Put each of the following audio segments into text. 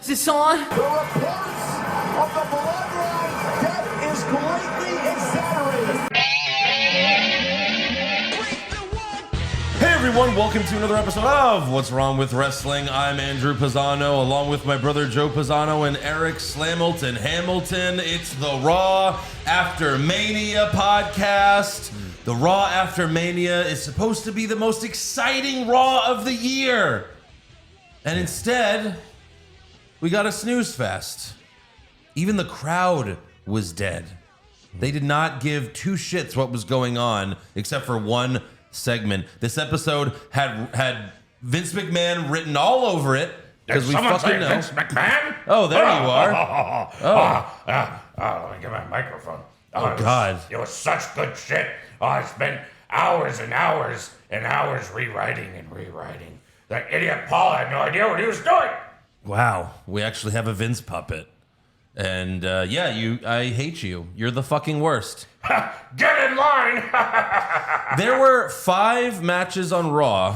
Is this on? The reports of the bloodline death is greatly exaggerated. Hey everyone, welcome to another episode of What's Wrong with Wrestling. I'm Andrew Pisano, along with my brother Joe Pisano and Eric Slamilton Hamilton. It's the Raw After Mania podcast. The Raw After Mania is supposed to be the most exciting Raw of the year. And instead, we got a snooze fest. Even the crowd was dead. They did not give two shits what was going on, except for one segment. This episode had Vince McMahon written all over it, because we fucking know. Vince McMahon? Oh, there you are. Let me get my microphone. Oh, God. It was such good shit. I spent hours and hours and hours rewriting and rewriting. That idiot Paul had no idea what he was doing. Wow, we actually have a Vince puppet. And I hate you. You're the fucking worst. Get in line. There were 5 matches on Raw,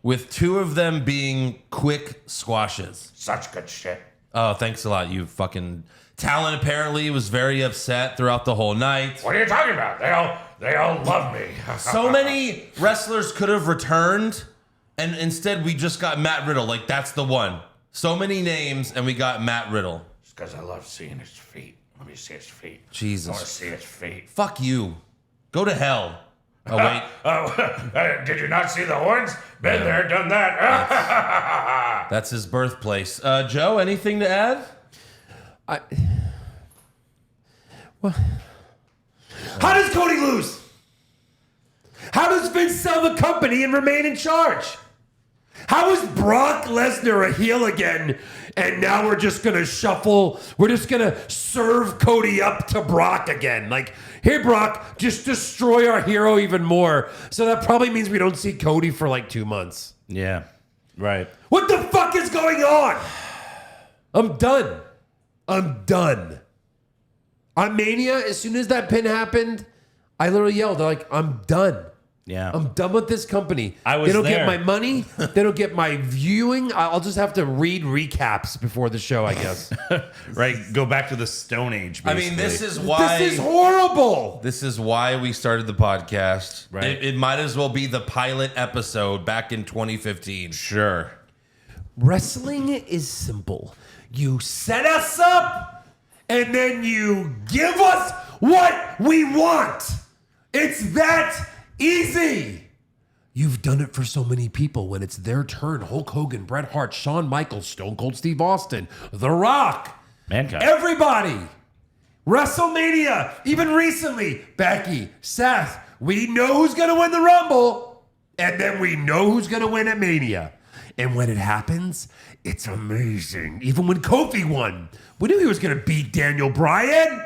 with 2 of them being quick squashes. Such good shit. Oh, thanks a lot. You fucking Talon apparently was very upset throughout the whole night. What are you talking about? They all love me. So many wrestlers could have returned, and instead we just got Matt Riddle. Like, that's the one. So many names, and we got Matt Riddle. It's because I love seeing his feet. Let me see his feet. Jesus. I want to see his feet. Fuck you. Go to hell. Oh, wait. Did you not see the horns? Been there, done that. That's his birthplace. Joe, anything to add? How does Cody lose? How does Vince sell the company and remain in charge? How is Brock Lesnar a heel again? And now we're just going to shuffle. We're just going to serve Cody up to Brock again. Like, here, Brock, just destroy our hero even more. So that probably means we don't see Cody for like 2 months. Yeah, right. What the fuck is going on? I'm done. On Mania, as soon as that pin happened, I literally yelled, like, I'm done. Yeah. I'm done with this company. I was They don't there. get my money. They don't get my viewing. I'll just have to read recaps before the show, I guess. Right. Go back to the Stone Age. I Basically. mean, this is why... This is horrible. This is why we started the podcast. Right. It might as well be the pilot episode back in 2015. Sure. Wrestling is simple. You set us up, and then you give us what we want. It's that easy. You've done it for so many people when it's their turn. Hulk Hogan, Bret Hart, Shawn Michaels, Stone Cold Steve Austin, The Rock. Mankind. Everybody. WrestleMania, even recently, Becky, Seth. We know who's going to win the Rumble, and then we know who's going to win at Mania. And when it happens, it's amazing. Even when Kofi won, we knew he was going to beat Daniel Bryan.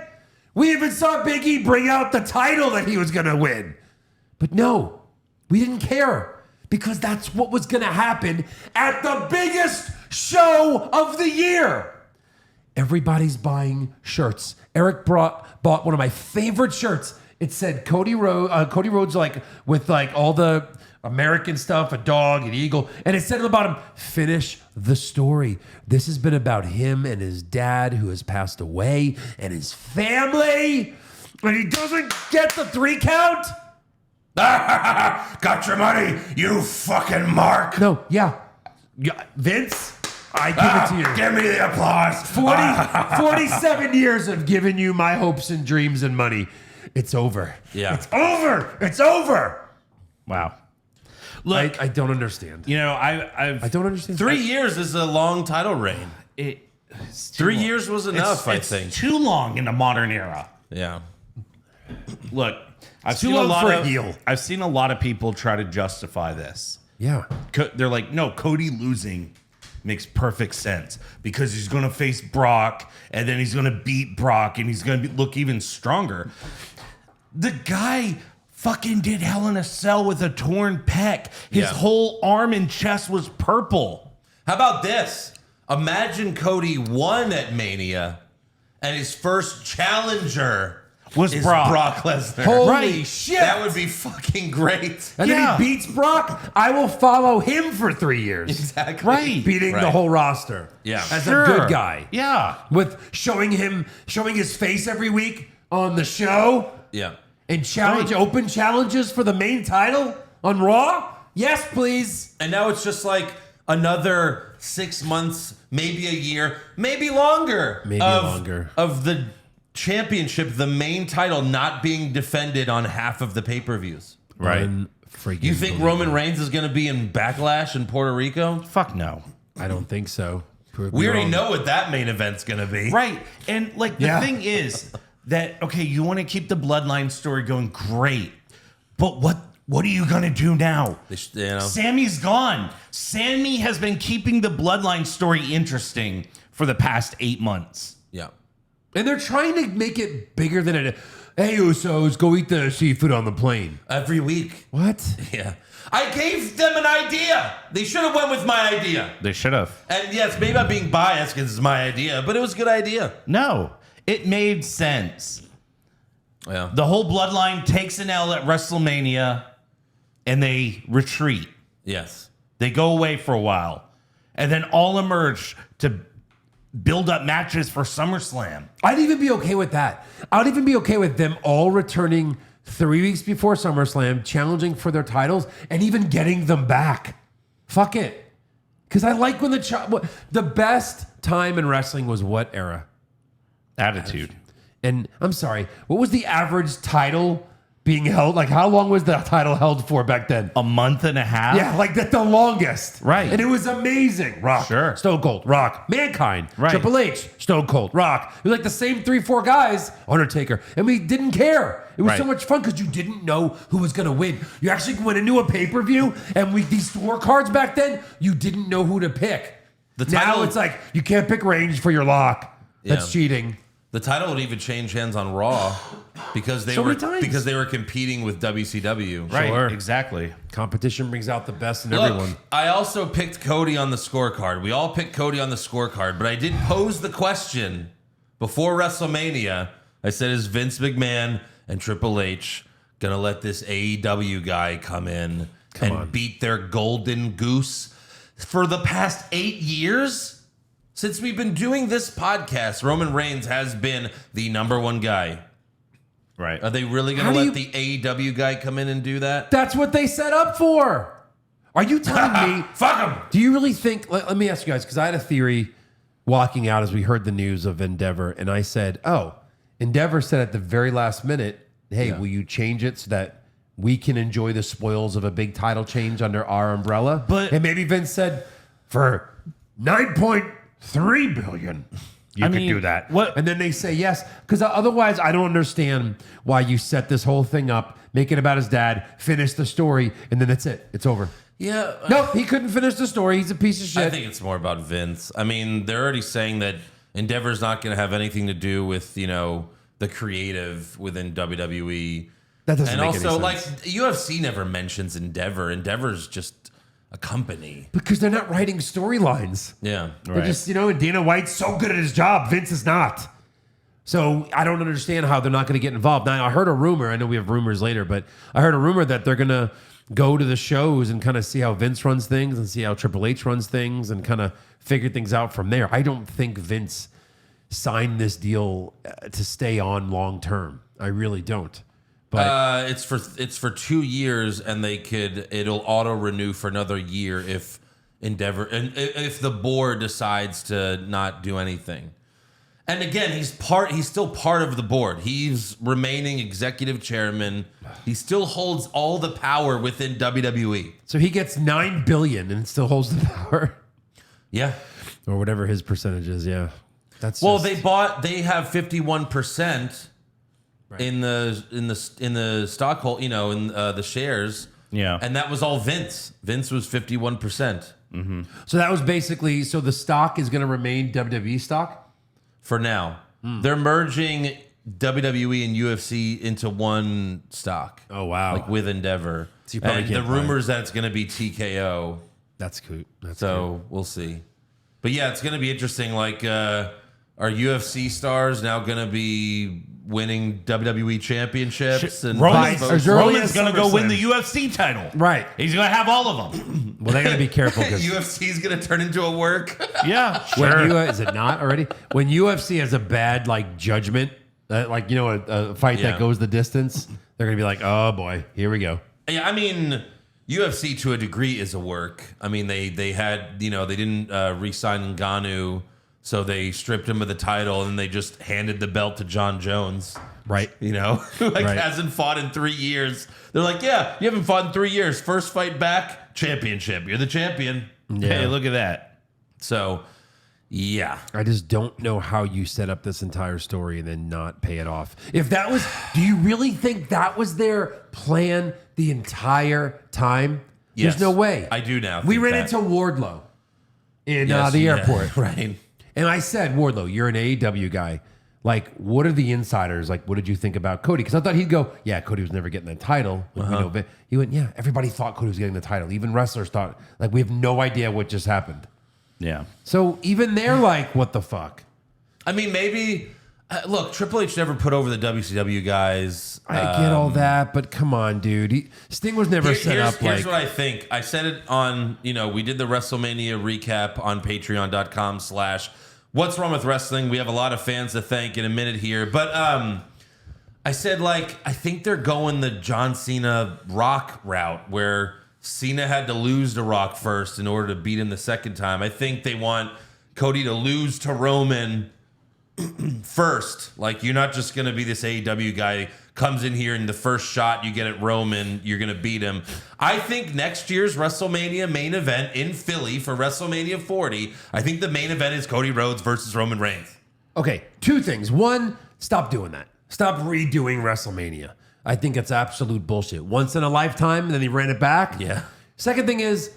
We even saw Big E bring out the title that he was going to win. But no, we didn't care because that's what was going to happen at the biggest show of the year. Everybody's buying shirts. Eric bought one of my favorite shirts. It said Cody Rhodes, like with like all the American stuff, a dog, an eagle, and it said at the bottom, "Finish the story." This has been about him and his dad who has passed away and his family, and he doesn't get the 3 count. Got your money, you fucking mark. No, yeah, Vince, I give it to you. Give me the applause. 47 years of giving you my hopes and dreams and money. It's over. Yeah. It's over. Wow. Look, I don't understand. you know, I I don't understand. 3 years is a long title reign. It's 3 years was enough, I think. It's too long in the modern era. Yeah. Look, I've Too seen a long lot for a of heel. I've seen a lot of people try to justify this. Yeah. They're like, no, Cody losing makes perfect sense because he's going to face Brock and then he's going to beat Brock and he's going to look even stronger. The guy fucking did Hell in a Cell with a torn pec. His Yeah. whole arm and chest was purple. How about this? Imagine Cody won at Mania and his first challenger was is Brock. Brock Lesnar. Holy Right. shit! That would be fucking great. and Yeah. then he beats Brock. I will follow him for 3 years. Exactly. Right. Beating the Right. whole roster. Yeah. As Sure. a good guy. Yeah. With showing his face every week on the show Yeah. and open challenges for the main title on Raw. Yes, please. And now it's just like another 6 months, maybe a year, maybe longer. Maybe longer. Of the championship, the main title not being defended on half of the pay-per-views. Right. Freaking You think Roman Reigns is going to be in Backlash in Puerto Rico? Fuck no. I don't think so. We already know what that main event's going to be. Right. And like the Yeah. thing is that okay, you want to keep the bloodline story going, great. But what are you gonna do now? You know? Sammy's gone. Sammy has been keeping the bloodline story interesting for the past 8 months. Yeah. And they're trying to make it bigger than it. Hey, Usos, go eat the seafood on the plane. Every week. What? Yeah. I gave them an idea. They should have went with my idea. They should have. And yes, maybe I'm being biased because it's my idea, but it was a good idea. No, it made sense. Yeah. The whole bloodline takes an L at WrestleMania and they retreat. Yes. They go away for a while and then all emerge to build up matches for SummerSlam. I'd even be okay with that. I'd even be okay with them all returning 3 weeks before SummerSlam, challenging for their titles, and even getting them back. Fuck it. Because I like when the best time in wrestling was what era? Attitude. And I'm sorry, what was the average title being held? Like, how long was the title held for back then? A month and a half? Yeah, like the longest. Right. And it was amazing. Rock, Sure. Stone Cold, Rock, Mankind, Right. Triple H, Stone Cold, Rock. It was like the same 3-4 guys, Undertaker. And we didn't care. It was so Right. much fun because you didn't know who was going to win. You actually went into a pay-per-view and these scorecards back then, you didn't know who to pick. The Now title- it's like, you can't pick Range for your lock. That's Yeah. cheating. The title would even change hands on Raw because they So were many times. competing with WCW. Right, Sure. exactly. Competition brings out the best in Look, everyone. I also picked Cody on the scorecard. We all picked Cody on the scorecard, but I did pose the question before WrestleMania. I said, is Vince McMahon and Triple H gonna let this AEW guy come in and beat their golden goose? For the past 8 years, since we've been doing this podcast, Roman Reigns has been the #1 guy. Right. Are they really How gonna do let you- the AEW guy come in and do that? That's what they set up for. Are you telling me? Fuck him! Do you really think? Let me ask you guys, because I had a theory walking out as we heard the news of Endeavor, and I said, "Oh, Endeavor said at the very last minute, hey, will you change it so that we can enjoy the spoils of a big title change under our umbrella?" But- and maybe Vince said, "For 9.3 billion, you I could mean, do that." what- And then they say yes, because otherwise, I don't understand why you set this whole thing up, make it about his dad, finish the story, and then that's it. It's over. Yeah. Nope, he couldn't finish the story. He's a piece of shit. I think it's more about Vince. I mean, they're already saying that Endeavor's not going to have anything to do with, the creative within WWE. That doesn't And make also, any like, sense. UFC never mentions Endeavor. Endeavor's just a company. Because they're not writing storylines. Yeah. They're just, and Dana White's so good at his job. Vince is not. So I don't understand how they're not going to get involved. Now, I heard a rumor. I know we have rumors later, but I heard a rumor that they're going to go to the shows and kind of see how Vince runs things and see how Triple H runs things and kind of figure things out from there. I don't think Vince signed this deal to stay on long term. I really don't. But It's for 2 years, and it'll auto renew for another year if Endeavor and if the board decides to not do anything. And again, he's still part of the board. He's remaining executive chairman. He still holds all the power within WWE. so he gets $9 billion and still holds the power, Yeah. or whatever his percentage is. Yeah, that's Well, just- they have 51% in the stock hold, in the shares. Yeah. And that was all Vince. Vince was 51% So that was basically, so the stock is going to remain WWE stock? for now. They're merging WWE and UFC into one stock. Oh, wow. Like with Endeavor. So you probably And the can't buy rumors that it's going to be TKO. That's cool. That's So we'll see. But yeah, it's going to be interesting. Like, are UFC stars now going to be winning WWE championships and Roman's as early Roman's as gonna go win SummerSlam. the UFC title. Right. He's gonna have all of them. Well, they got to be careful because UFC is gonna turn into a work. Yeah, when sure. is it not already? When UFC has a bad like judgment, like a fight Yeah. that goes the distance, they're gonna be like, oh boy, here we go. Yeah, I mean, UFC to a degree is a work. I mean, they had, they didn't re-sign Ngannou, so they stripped him of the title and they just handed the belt to John Jones. Right. Who Right. hasn't fought in 3 years. They're like, yeah, you haven't fought in 3 years. First fight back, championship. You're the champion. Hey, look at that. So, yeah. I just don't know how you set up this entire story and then not pay it off. If that was, do you really think that was their plan the entire time? Yes. There's no way. I do now We think ran that. into Wardlow in Yes, the yeah, airport. right. And I said, Wardlow, you're an AEW guy. Like, what are the insiders? Like, what did you think about Cody? Because I thought he'd go, yeah, Cody was never getting the title. Like, we know, but he went, yeah, everybody thought Cody was getting the title. Even wrestlers thought, like, we have no idea what just happened. Yeah. So even they're like, what the fuck? I mean, maybe, look, Triple H never put over the WCW guys. I get all that, but come on, dude. Sting was never set up Here's like. what I think. I said it on, we did the WrestleMania recap on patreon.com/What's Wrong with Wrestling. We have a lot of fans to thank in a minute here. But I said, I think they're going the John Cena Rock route where Cena had to lose to Rock first in order to beat him the second time. I think they want Cody to lose to Roman first. Like, you're not just going to be this AEW guy comes in here and the first shot you get at Roman, you're going to beat him. I think next year's WrestleMania main event in Philly for WrestleMania 40, I think the main event is Cody Rhodes versus Roman Reigns. Okay, two things. One, stop doing that. Stop redoing WrestleMania. I think it's absolute bullshit. Once in a lifetime, and then they ran it back. Yeah. Second thing is,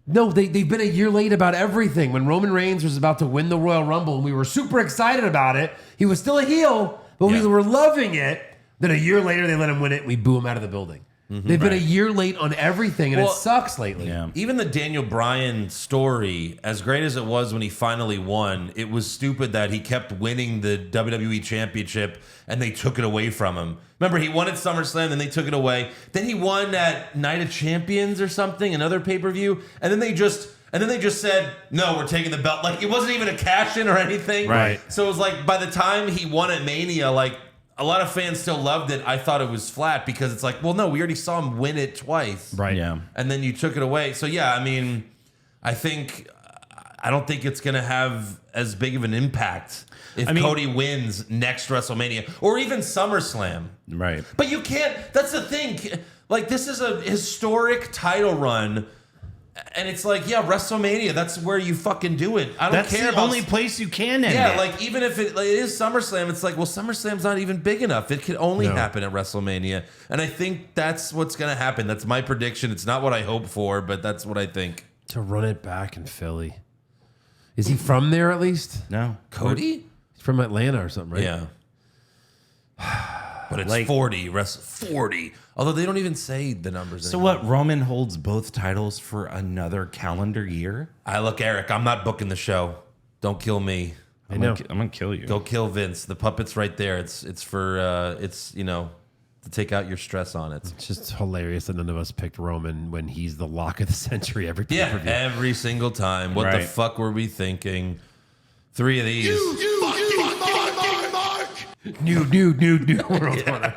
no, they've been a year late about everything. When Roman Reigns was about to win the Royal Rumble, and we were super excited about it, he was still a heel, but we were loving it. Then a year later, they let him win it, and we boo him out of the building. They've been a year late on everything, and it sucks lately. Yeah. Even the Daniel Bryan story, as great as it was when he finally won, it was stupid that he kept winning the WWE Championship and they took it away from him. Remember, he won at SummerSlam, then they took it away. Then he won at Night of Champions or something, another pay-per-view, and then they just said, no, we're taking the belt. Like, it wasn't even a cash-in or anything. Right. So it was like, by the time he won at Mania, like, a lot of fans still loved it. I thought it was flat because it's like, well, no, we already saw him win it twice. Right. Yeah. And then you took it away. So, yeah, I mean, I don't think it's going to have as big of an impact if Cody wins next WrestleMania or even SummerSlam. Right. But you can't, that's the thing. Like, this is a historic title run. And it's like, yeah, WrestleMania, that's where you fucking do it. I don't That's care the about only place you can end yeah, it. like even if it is SummerSlam, it's like, well, SummerSlam's not even big enough. It can only happen at WrestleMania. And I think that's what's going to happen. That's my prediction. It's not what I hope for, but that's what I think. To run it back in Philly. Is he from there at least? No. Cody? He's from Atlanta or something, right? Yeah. But it's 40. 40. Although they don't even say the numbers So anymore. what? Roman holds both titles for another calendar year? Look, Eric, I'm not booking the show. Don't kill me. I know. I'm gonna kill you. Go kill Vince. The puppet's right there. It's for to take out your stress on it. It's just hilarious that none of us picked Roman when he's the lock of the century every Yeah, pay-per-view. every single time. What the Right. fuck were we thinking? 3 of these. New world order.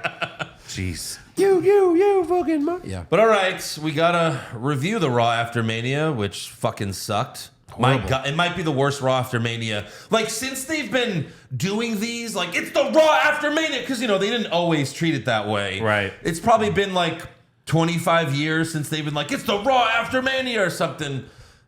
Jeez. You fucking yeah. But all right, we gotta review the Raw after Mania, which fucking sucked. My Horrible. God, it might be the worst Raw after Mania. Like, since they've been doing these, like, it's the Raw after Mania, because, they didn't always treat it that way. Right. It's probably been like 25 years since they've been like, it's the Raw after Mania or something.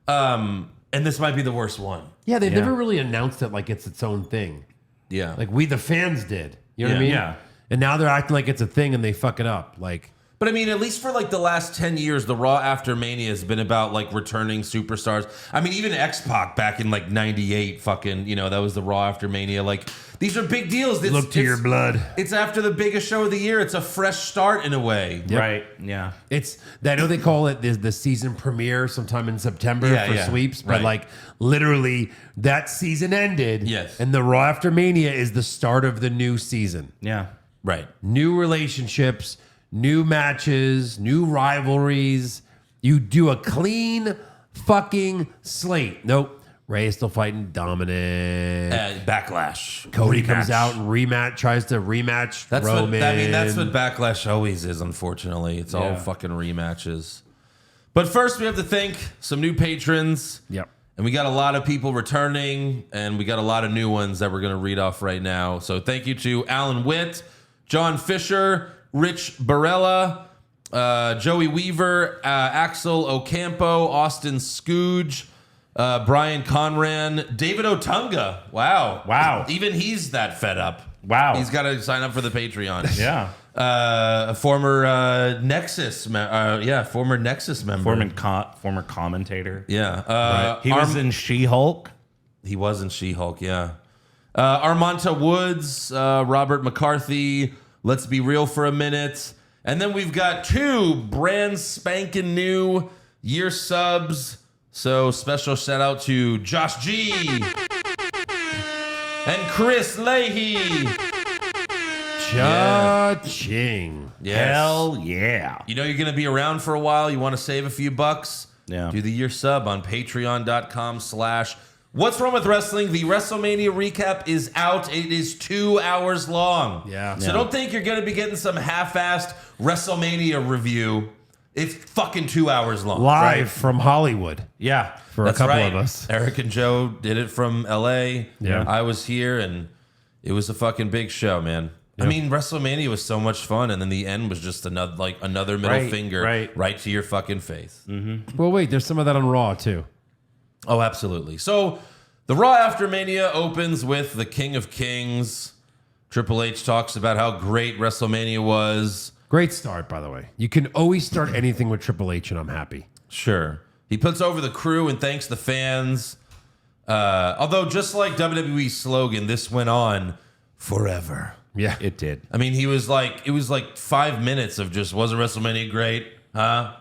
And this might be the worst one. Yeah, they've never really announced it like it's its own thing. Yeah. Like we the fans did. You know what I Yeah. mean? Yeah. And now they're acting like it's a thing and they fuck it up. Like But I mean, at least for like the last 10 years, the Raw after Mania has been about like returning superstars. I mean, even X-Pac back in like 98, fucking, that was the Raw after Mania. Like, these are big deals. look to your blood. It's after the biggest show of the year. It's a fresh start in a way. Yep. Right. Yeah. I know they call it the season premiere sometime in September Yeah, for yeah. sweeps, but Right. like literally that season ended. Yes. And the Raw after Mania is the start of the new season. Yeah. Right. New relationships, new matches, new rivalries. You do a clean fucking slate. Nope. Ray is still fighting Dominic. Backlash. Cody comes out and tries to rematch That's Roman. that's what Backlash always is, unfortunately. It's all fucking rematches. But first, we have to thank some new patrons. Yep. And we got a lot of people returning, and we got a lot of new ones that we're going to read off right now. So thank you to Alan Witt, John Fisher, Rich Barella, Joey Weaver, Axel Ocampo, Austin Scooge, Brian Conran, David Otunga. Wow. Even he's that fed up. Wow. He's got to sign up for the Patreon. Yeah. A former Nexus, former Nexus member. Former commentator. Yeah. He was in She-Hulk. He was in She-Hulk, yeah. Armanta Woods, Robert McCarthy, Let's Be Real for a Minute. And then we've got 2 brand spanking new year subs. So special shout out to Josh G and Chris Leahy. Cha-ching. Yes. Hell yeah. You know you're going to be around for a while. You want to save a few bucks? Yeah. Do the year sub on patreon.com/What's Wrong with Wrestling. The WrestleMania recap is out. It is 2 hours long. Yeah. So don't think you're going to be getting some half-assed WrestleMania review. It's fucking 2 hours long. Live from Hollywood Yeah. for That's a couple right. of us. Eric and Joe did it from LA. Yeah. I was here, and it was a fucking big show, man. I mean, WrestleMania was so much fun, and then the end was just another middle finger right to your fucking face. Well, wait, there's some of that on Raw, too. Oh, absolutely. So the Raw After Mania opens with the King of Kings. Triple H talks about how great WrestleMania was. Great start, by the way. You can always start anything with Triple H, and I'm happy. Sure. He puts over the crew and thanks the fans. Although, just like WWE's slogan, this went on forever. Yeah. It did. I mean, it was like 5 minutes of just, wasn't WrestleMania great? Huh?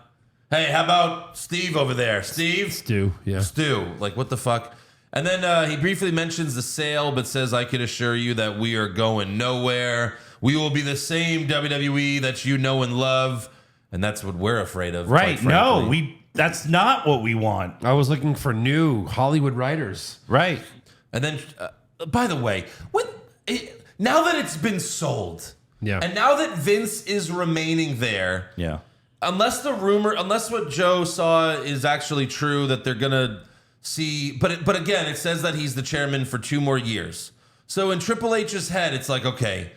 Hey, how about Steve over there? Steve? Stu, yeah. Stu. Like, what the fuck? And then he briefly mentions the sale, but says, I can assure you that we are going nowhere. We will be the same WWE that you know and love. And that's what we're afraid of. Right. quite No, frankly. that's not what we want. I was looking for new Hollywood writers. Right. And then, by the way, now that it's been sold, Yeah. and now that Vince is remaining there, Yeah. unless what Joe saw is actually true, that they're gonna see, but again, it says that he's the chairman for 2 more years. So in Triple H's head, it's like, okay,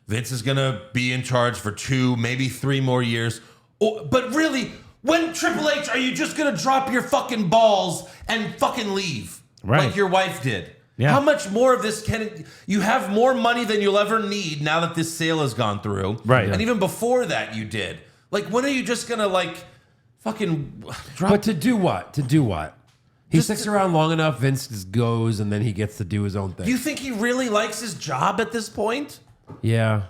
Vince is gonna be in charge for 2, maybe 3 more years. But really, when Triple H, are you just gonna drop your fucking balls and fucking leave, Right. like your wife did? Yeah. How much more of this can you have? More money than you'll ever need now that this sale has gone through, Right. And even before that, you did. Like, when are you just gonna fucking drop? But to do what? To do what? He sticks around long enough, Vince just goes, and then he gets to do his own thing. Do you think he really likes his job at this point? Yeah.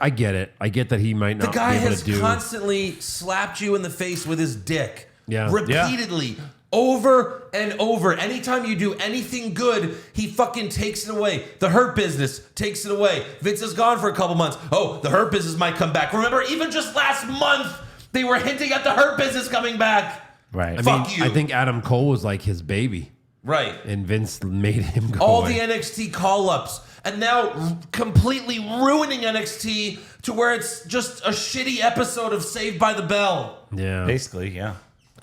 I get it. I get that he might The not guy be able has to do. constantly slapped you in the face with his dick. Yeah. Repeatedly. Over and over. Anytime you do anything good, he fucking takes it away. The Hurt Business takes it away. Vince is gone for a couple months. Oh, the Hurt Business might come back. Remember, even just last month, they were hinting at the Hurt Business coming back. Right. Fuck you. I think Adam Cole was like his baby, Right. and Vince made him go All away. the NXT call-ups, and now completely ruining NXT to where it's just a shitty episode of Saved by the Bell. Yeah. Basically, yeah.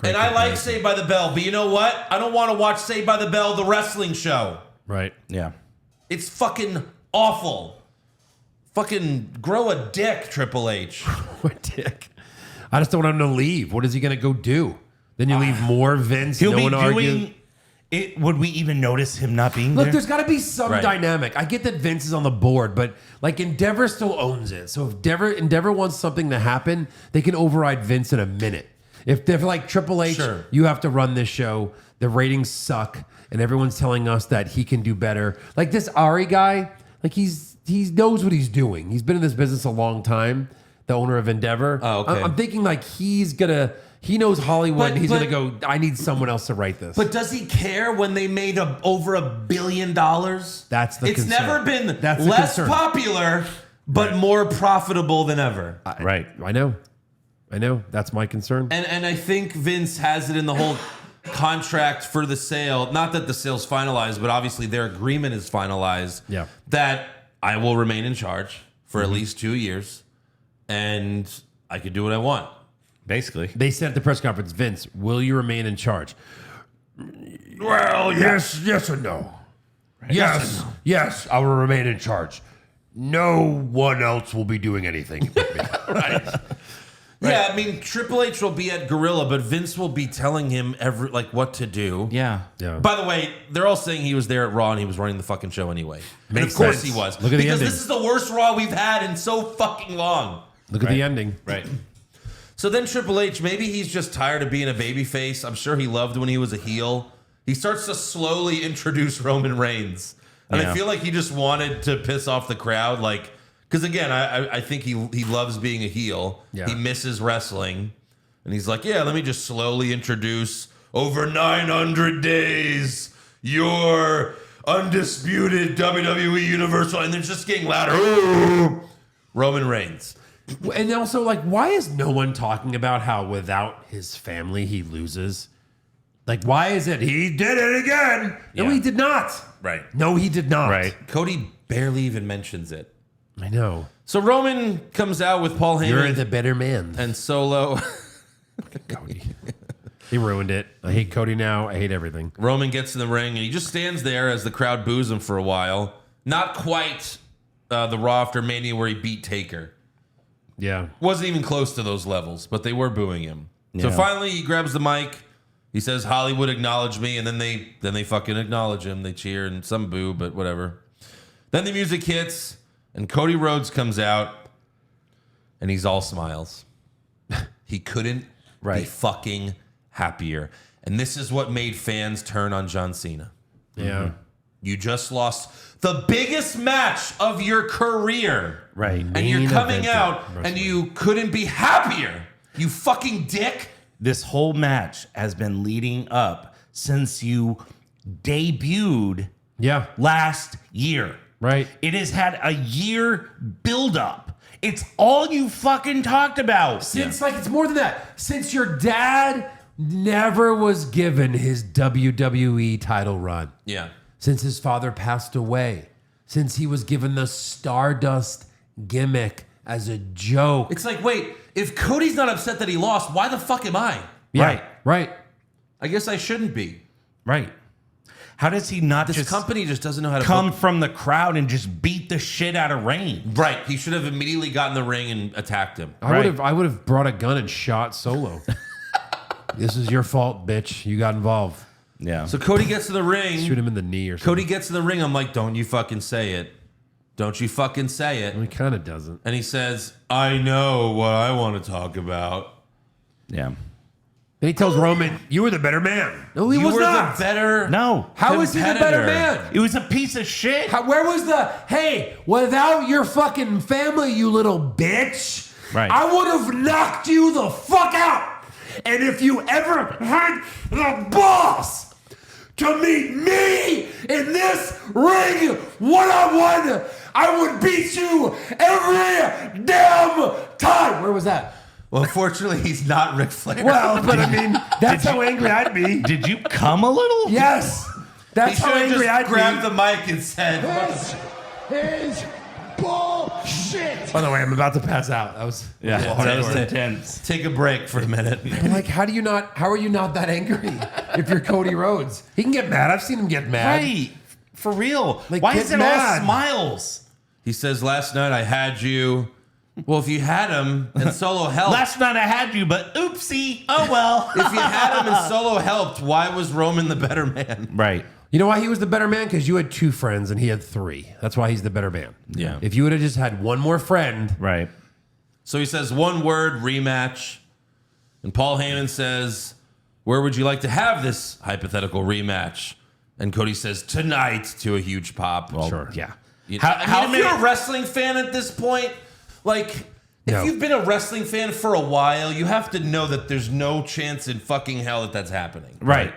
And I like Saved by the Bell, but you know what? I don't want to watch Saved by the Bell, the wrestling show. Right. Yeah. It's fucking awful. Fucking grow a dick, Triple H. What dick? I just don't want him to leave. What is he going to go do? Then you leave more Vince. He'll no be one argue. doing it. Would we even notice him not being Look, there? there's got to be some Right. dynamic. I get that Vince is on the board, but like Endeavor still owns it. So if Endeavor wants something to happen, they can override Vince in a minute. If they're like Triple H, Sure. you have to run this show. The ratings suck, and everyone's telling us that he can do better. Like this Ari guy, like he knows what he's doing. He's been in this business a long time. The owner of Endeavor. Oh, okay. I'm thinking like he knows Hollywood. But- and he's but- gonna go. I need someone else to write this. But does he care when they made over $1 billion? That's the It's concern. never been That's the less concern. popular but more profitable than ever. Right. I know. That's my concern. And I think Vince has it in the whole contract for the sale. Not that the sale's finalized, but obviously their agreement is finalized. Yeah. That I will remain in charge for at least 2 years, and I can do what I want. Basically. They said at the press conference, Vince, will you remain in charge? Well, Yes and no. Yes, I will remain in charge. No one else will be doing anything with me. Yeah, I mean, Triple H will be at Gorilla, but Vince will be telling him what to do. Yeah. By the way, they're all saying he was there at Raw and he was running the fucking show anyway. And of Makes course sense. he was. Look at the because ending. this is the worst Raw we've had in so fucking long. Look at the ending. Right. So then Triple H, maybe he's just tired of being a babyface. I'm sure he loved when he was a heel. He starts to slowly introduce Roman Reigns. And I feel like he just wanted to piss off the crowd. Because again, I think he loves being a heel. Yeah. He misses wrestling. And he's like, yeah, let me just slowly introduce over 900 days, your undisputed WWE Universal. And they're just getting louder. Roman Reigns. And also, why is no one talking about how without his family he loses? Why is it he did it again? No, Yeah. he did not. Right. No, he did not. Right. Cody barely even mentions it. I know. So Roman comes out with Paul Heyman You're the better man. and Solo. Cody. He ruined it. I hate Cody now. I hate everything. Roman gets in the ring and he just stands there as the crowd boos him for a while. Not quite the Raw after Mania where he beat Taker. Yeah. Wasn't even close to those levels, but they were booing him. So Yeah. finally he grabs the mic. He says, Hollywood acknowledge me, and then they fucking acknowledge him. They cheer and some boo, but whatever. Then the music hits, and Cody Rhodes comes out, and he's all smiles. He couldn't be fucking happier. And this is what made fans turn on John Cena. Yeah. You just lost the biggest match of your career. Right. And you're Main coming event out, of and you couldn't be happier. You fucking dick. This whole match has been leading up since you debuted Yeah. last year. Right. It has had a year buildup. It's all you fucking talked about. Since it's more than that. Since your dad never was given his WWE title run. Yeah. Since his father passed away. Since he was given the Stardust gimmick as a joke. It's like, wait, if Cody's not upset that he lost, why the fuck am I? Right. Right. I guess I shouldn't be. Right. How does he not This just company just doesn't know how to come from the crowd and just beat the shit out of Reigns? Right. He should have immediately gotten in the ring and attacked him. I would have brought a gun and shot Solo. This is your fault, bitch. You got involved. Yeah. So Cody gets to the ring. Shoot him in the knee or something. Cody gets to the ring. I'm like, don't you fucking say it. Don't you fucking say it. He kind of doesn't. And he says, I know what I want to talk about. yeah. Then he tells Roman, "You were the better man." No, he You was were not. the better. No. How is he the better competitor. man? It was a piece of shit. Where was the, hey, without your fucking family, you little bitch, Right. I would have knocked you the fuck out. And if you ever had the balls to meet me in this ring one-on-one, I would beat you every damn time. Where was that? Well, unfortunately, he's not Ric Flair. Well, but I mean, that's how angry I'd be. Did you come a little? Yes. he That's should how have angry just I'd grabbed be. the mic and said, This is bullshit. By the way, I'm about to pass out. That was Yeah. That was intense. take a break for a minute. I'm like, how are you not that angry if you're Cody Rhodes? He can get mad. I've seen him get mad. Right. For real. Like, Why get is it mad. all smiles? He says, last night I had you. Well, if you had him and Solo helped. Last night I had you, but oopsie. Oh well. If you had him and Solo helped, why was Roman the better man? Right. You know why he was the better man? Because you had 2 friends and he had 3. That's why he's the better man. Yeah. If you would have just had one more friend, Right. So he says one word, rematch. And Paul Heyman says, where would you like to have this hypothetical rematch? And Cody says, tonight, to a huge pop. Sure. Yeah. If you're a wrestling fan at this point, if No. you've been a wrestling fan for a while, you have to know that there's no chance in fucking hell that that's happening. Right.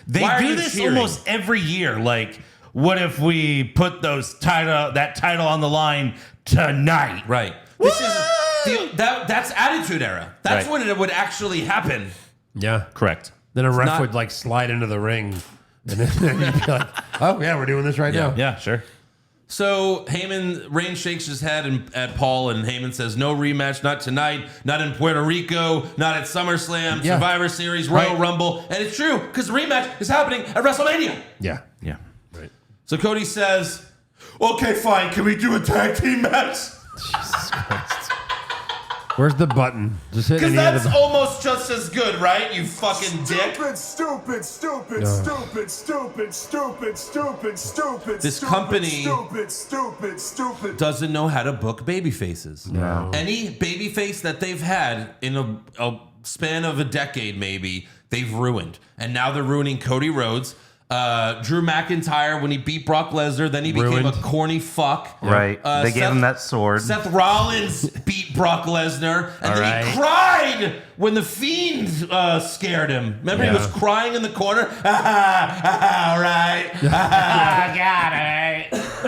They Why are do you this cheering? almost every year. Like, what if we put that title on the line tonight? Right. This is that's Attitude Era. That's when it would actually happen. Yeah. Correct. Then a ref not- would like slide into the ring. And then you'd be like, oh, yeah, we're doing this right now. Yeah, sure. So Reigns shakes his head at Paul, and Heyman says, no rematch, not tonight, not in Puerto Rico, not at SummerSlam, Yeah. Survivor Series, Royal Rumble. And it's true, because the rematch is happening at WrestleMania. Yeah. Yeah. Right. So Cody says, okay, fine, can we do a tag team match? Jesus Christ. Where's the button? Just hit Because any of that's the almost just as good, right? You fucking dick. Stupid, stupid, stupid, stupid, stupid, stupid, stupid, stupid. This stupid, company- stupid. Doesn't know how to book baby faces. No. Any baby face that they've had in a span of a decade, maybe, they've ruined. And now they're ruining Cody Rhodes. Drew McIntyre, when he beat Brock Lesnar, then he became Ruined. a corny fuck. Right. They gave him that sword. Seth Rollins beat Brock Lesnar, and then he right. cried when the Fiend scared him. Remember, he was crying in the corner? All right. I got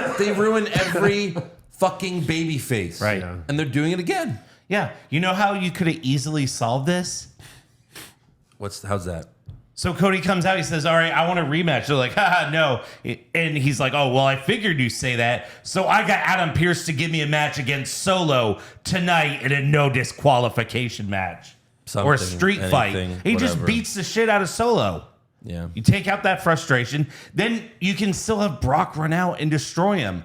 it. They ruin every fucking baby face. Right. Yeah. And they're doing it again. Yeah. You know how you could have easily solved this? How's that? So Cody comes out, he says, all right, I want a rematch. They're like, haha, no. And he's like, oh, well, I figured you say that. So I got Adam Pearce to give me a match against Solo tonight in a no disqualification match. Or a Something, street fight. anything, He just whatever. beats the shit out of Solo. Yeah. You take out that frustration, then you can still have Brock run out and destroy him.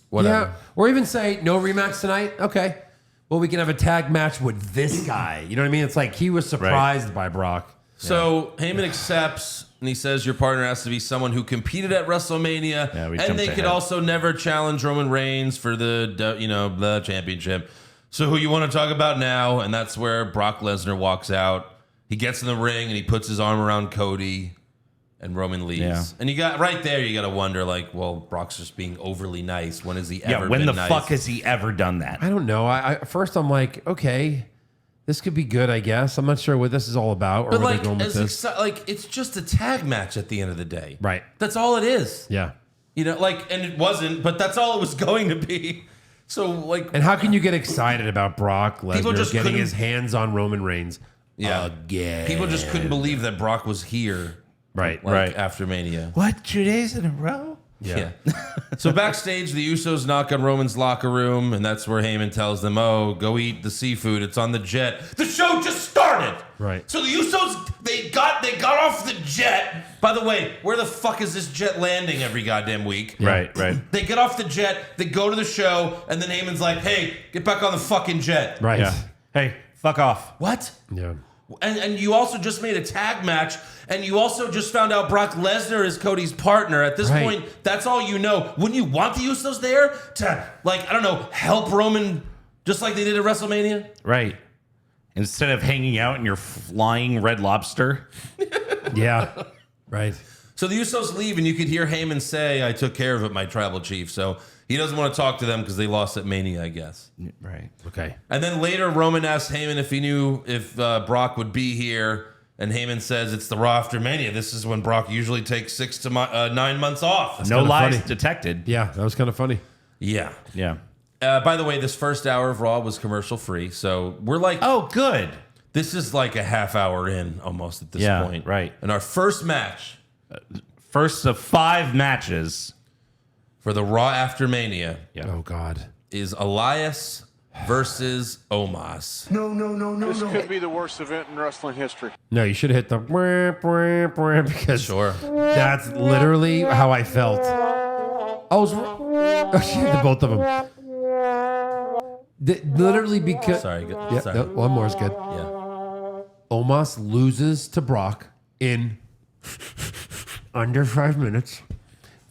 Whatever. Yeah. Or even say, no rematch tonight. Okay. Well, we can have a tag match with this guy. You know what I mean? It's like he was surprised by Brock. So Heyman accepts, and he says your partner has to be someone who competed at WrestleMania, Yeah, we and jumped they could ahead. also never challenge Roman Reigns for the championship. So who you want to talk about now? And that's where Brock Lesnar walks out. He gets in the ring and he puts his arm around Cody, and Roman leaves. Yeah. And you got right there. You got to wonder, like, well, Brock's just being overly nice. When has he ever? Yeah, when been the nice? fuck has he ever done that? I don't know. I first I'm like, okay, this could be good, I guess. I'm not sure what this is all about or But where like, they're going with this. it's just a tag match at the end of the day. Right. That's all it is. Yeah. You know, like, and it wasn't, but that's all it was going to be. So, like, And how can you get excited about Brock Lesnar just getting couldn't- his hands on Roman Reigns yeah, again? people just couldn't believe that Brock was here, Right. like, after Mania. What, 2 days in a row? Yeah. So backstage, the Usos knock on Roman's locker room, and that's where Heyman tells them, "Oh, go eat the seafood. It's on the jet." The show just started. Right. So the Usos they got off the jet. By the way, where the fuck is this jet landing every goddamn week? Right. They get off the jet, they go to the show, and then Heyman's like, "Hey, get back on the fucking jet." Right. Yeah. Hey, fuck off. What? Yeah. And you also just made a tag match, and you also just found out Brock Lesnar is Cody's partner. At this Right. point, that's all you know. Wouldn't you want the Usos there to, like, I don't know, help Roman just like they did at WrestleMania? Right. Instead of hanging out in your flying Red Lobster. Yeah. Right. So the Usos leave, and you could hear Heyman say, "I took care of it, my tribal chief." So he doesn't want to talk to them because they lost at Mania, I guess. Right. Okay. And then later, Roman asks Heyman if he knew if Brock would be here. And Heyman says it's the Raw after Mania. This is when Brock usually takes 6 to 9 months off. No kinda lies funny. detected. Yeah, that was kind of funny. Yeah. Yeah. By the way, this first hour of Raw was commercial free. So we're like, Oh, good. this is like a half hour in almost at this Yeah, point. right. And our first match First of 5 matches. for the Raw after Mania Yeah. Oh God. is Elias versus Omos. This could be the worst event in wrestling history. No, you should have hit the because Sure. that's literally how I felt. Oh, she hit the both of them. Literally because Sorry. Yeah, Sorry. no, one more is good. Yeah. Omos loses to Brock in under 5 minutes.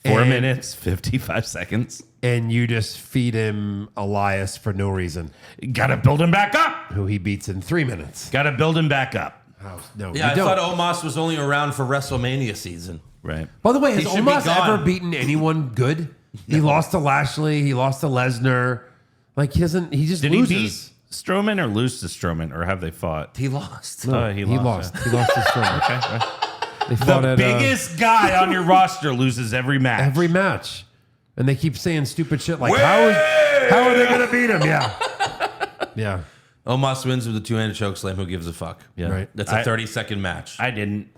4 And- minutes, 55 seconds. And you just feed him Elias for no reason, Gotta build him back up. who he beats in 3 minutes. Gotta build him back up. Oh, no, Yeah, I you don't. thought Omos was only around for WrestleMania season. Right. By the way, has He should be Omos gone. ever beaten anyone good? He lost to Lashley. He lost to Lesnar. Like he doesn't. He just Did loses. he beat Strowman or lose to Strowman, or have they fought? He lost. No, he lost. He lost to Strowman. Okay. They fought The at, biggest guy on your roster loses every match. every match. And they keep saying stupid shit like, how are they going to beat him? Yeah. Yeah. Omos wins with a two-handed chokeslam. Who gives a fuck? Yeah. Right. That's a 30-second match. I didn't.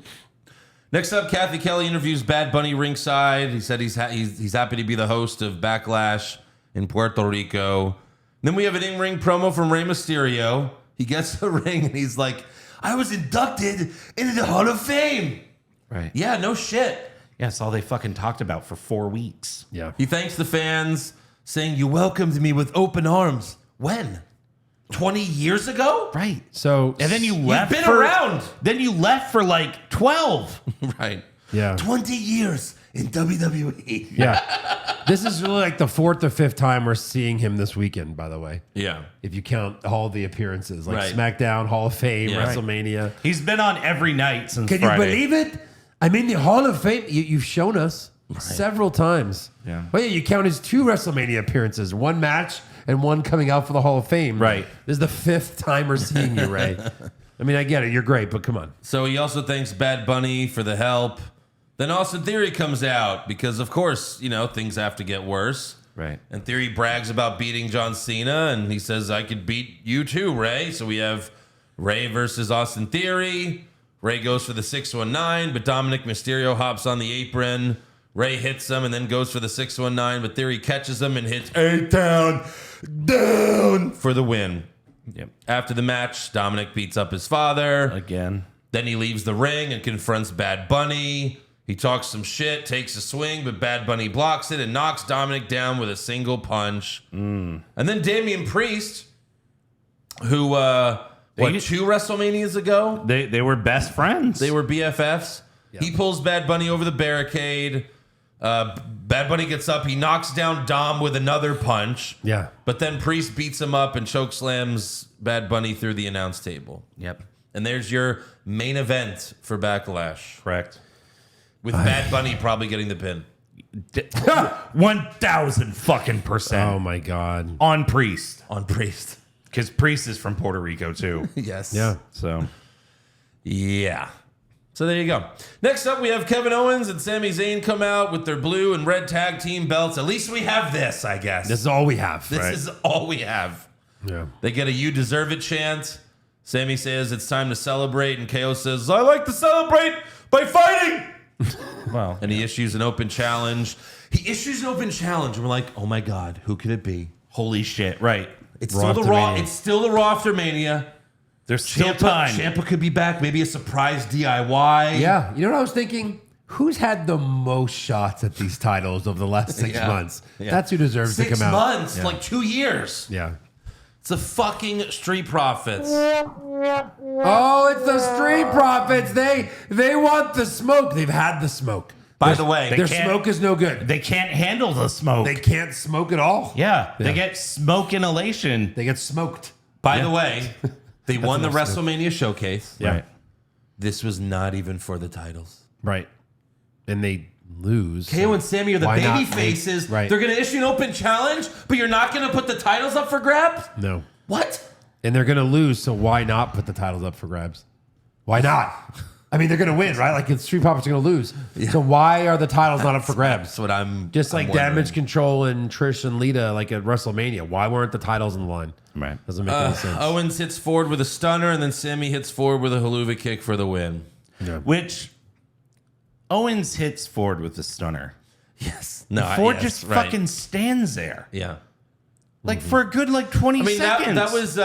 Next up, Kathy Kelly interviews Bad Bunny ringside. He said he's happy to be the host of Backlash in Puerto Rico. Then we have an in-ring promo from Rey Mysterio. He gets the ring and he's like, I was inducted into the Hall of Fame. Right. Yeah, no shit. Yeah, that's all they fucking talked about for 4 weeks. Yeah. He thanks the fans, saying, you welcomed me with open arms. When? 20 years ago? Right. So, And then you left. been around. Then you left for like 12. Right. yeah. 20 years in WWE. Yeah. This is really like the 4th or 5th time we're seeing him this weekend, by the way. Yeah. If you count all the appearances, like Right. SmackDown, Hall of Fame, Yeah. WrestleMania. He's been on every night since Can Friday. you believe it? I'm in the Hall of Fame. You've shown us several times. Yeah. Well, yeah, you count his 2 WrestleMania appearances, 1 match and 1 coming out for the Hall of Fame. Right. This is the 5th time we're seeing you, Ray. I mean, I get it. You're great, but come on. So he also thanks Bad Bunny for the help. Then Austin Theory comes out because, of course, you know, things have to get worse. Right. And Theory brags about beating John Cena, and he says, I could beat you too, Ray. So we have Ray versus Austin Theory. Ray goes for the 619, but Dominic Mysterio hops on the apron. Ray hits him and then goes for the 619, but Theory catches him and hits A-Town down for the win. Yep. After the match, Dominic beats up his father. Again. Then he leaves the ring and confronts Bad Bunny. He talks some shit, takes a swing, but Bad Bunny blocks it and knocks Dominic down with a single punch. And then Damian Priest, who, 2 WrestleManias ago? They were best friends. They were BFFs. Yeah. He pulls Bad Bunny over the barricade. Bad Bunny gets up. He knocks down Dom with another punch. Yeah. But then Priest beats him up and chokeslams Bad Bunny through the announce table. Yep. And there's your main event for Backlash. Correct. With Bad Bunny probably getting the pin. 1,000 fucking percent Oh, my God. on Priest. On Priest. Because Priest is from Puerto Rico, too. Yes. Yeah. So, Yeah. So there you go. Next up, we have Kevin Owens and Sami Zayn come out with their blue and red tag team belts. At least we have this, I guess. This is all we have. This is all we have. Yeah. They get a "You deserve it" chant. Sami says it's time to celebrate, and KO says, I like to celebrate by fighting. well, And he issues an open challenge. He issues an open challenge, and we're like, oh my God, who could it be? holy shit. Right. It's Raw still the Raw. After-Mania. It's still the Raw after Mania. There's still time. Ciampa could be back. Maybe a surprise DIY. Yeah. You know what I was thinking? Who's had the most shots at these titles over the last 6 Yeah. months? Yeah. That's who deserves to 6 come out. months, Yeah. like 2 years. Yeah. It's the fucking Street Profits. Oh, it's the Street Profits. They want the smoke. They've had the smoke. By the way, Their can't- smoke is no good. They can't handle the smoke. They can't smoke at all. yeah, Yeah. they get smoke inhalation. They get smoked. by the way, they won the enough smoke. WrestleMania showcase. Yeah. Right. This was not even for the titles. Right. And they lose. KO and Sammy are the Why not baby make- faces. right. They're going to issue an open challenge, but you're not going to put the titles up for grabs? No. What? And they're going to lose, so why not put the titles up for grabs? Why not? I mean, they're going to win, right? Like, the Street Profits are going to lose. So why are the titles not up for grabs? That's what I'm Just like I'm Damage wondering. Control and Trish and Lita, like at WrestleMania. Why weren't the titles in the line? Right. Doesn't make any sense. Owens hits forward with a stunner, and then Sammy hits forward with a haluva kick for the win. Which Owens hits Ford with the stunner. Yes. No, Ford yes, just right. fucking stands there. Yeah. Like for a good 20 I mean, seconds. that was,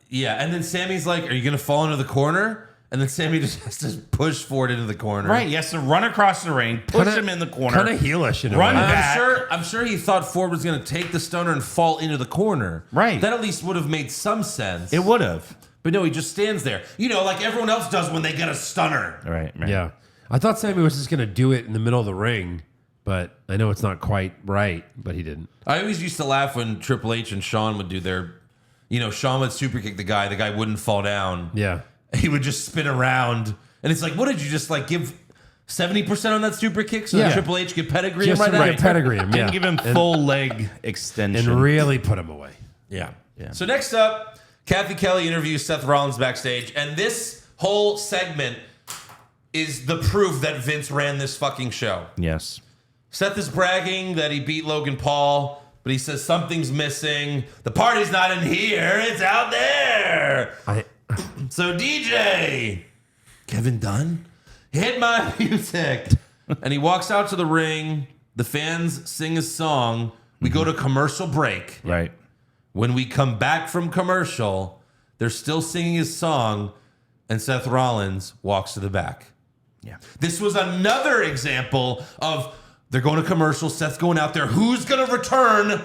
yeah. And then Sammy's like, are you going to fall into the corner? And then Sammy just has to push Ford into the corner. right. He has to run across the ring, push him in the corner. Kind of heelish in a Run way. back. I'm sure he thought Ford was going to take the stunner and fall into the corner. Right. That at least would have made some sense. It would have. But no, he just stands there. You know, like everyone else does when they get a stunner. Right. Yeah. I thought Sammy was just going to do it in the middle of the ring, but I know it's not quite right, but he didn't. I always used to laugh when Triple H and Shawn would do their, you know, Shawn would super kick the guy wouldn't fall down. Yeah. He would just spin around. And it's like, what did you just like give 70% on that super kick so Yeah. that Triple H could pedigree Just him right right now? pedigree him, yeah. Didn't give him full leg extension. And really put him away. Yeah. So next up, Kathy Kelly interviews Seth Rollins backstage. And this whole segment is the proof that Vince ran this fucking show. Yes. Seth is bragging that he beat Logan Paul, but he says something's missing. The party's not in here, it's out there. So DJ, Kevin Dunn, hit my music. And he walks out to the ring. The fans sing his song. We go to commercial break. Right. When we come back from commercial, they're still singing his song, and Seth Rollins walks to the back. Yeah. This was another example of they're going to commercial, Seth's going out there. Who's going to return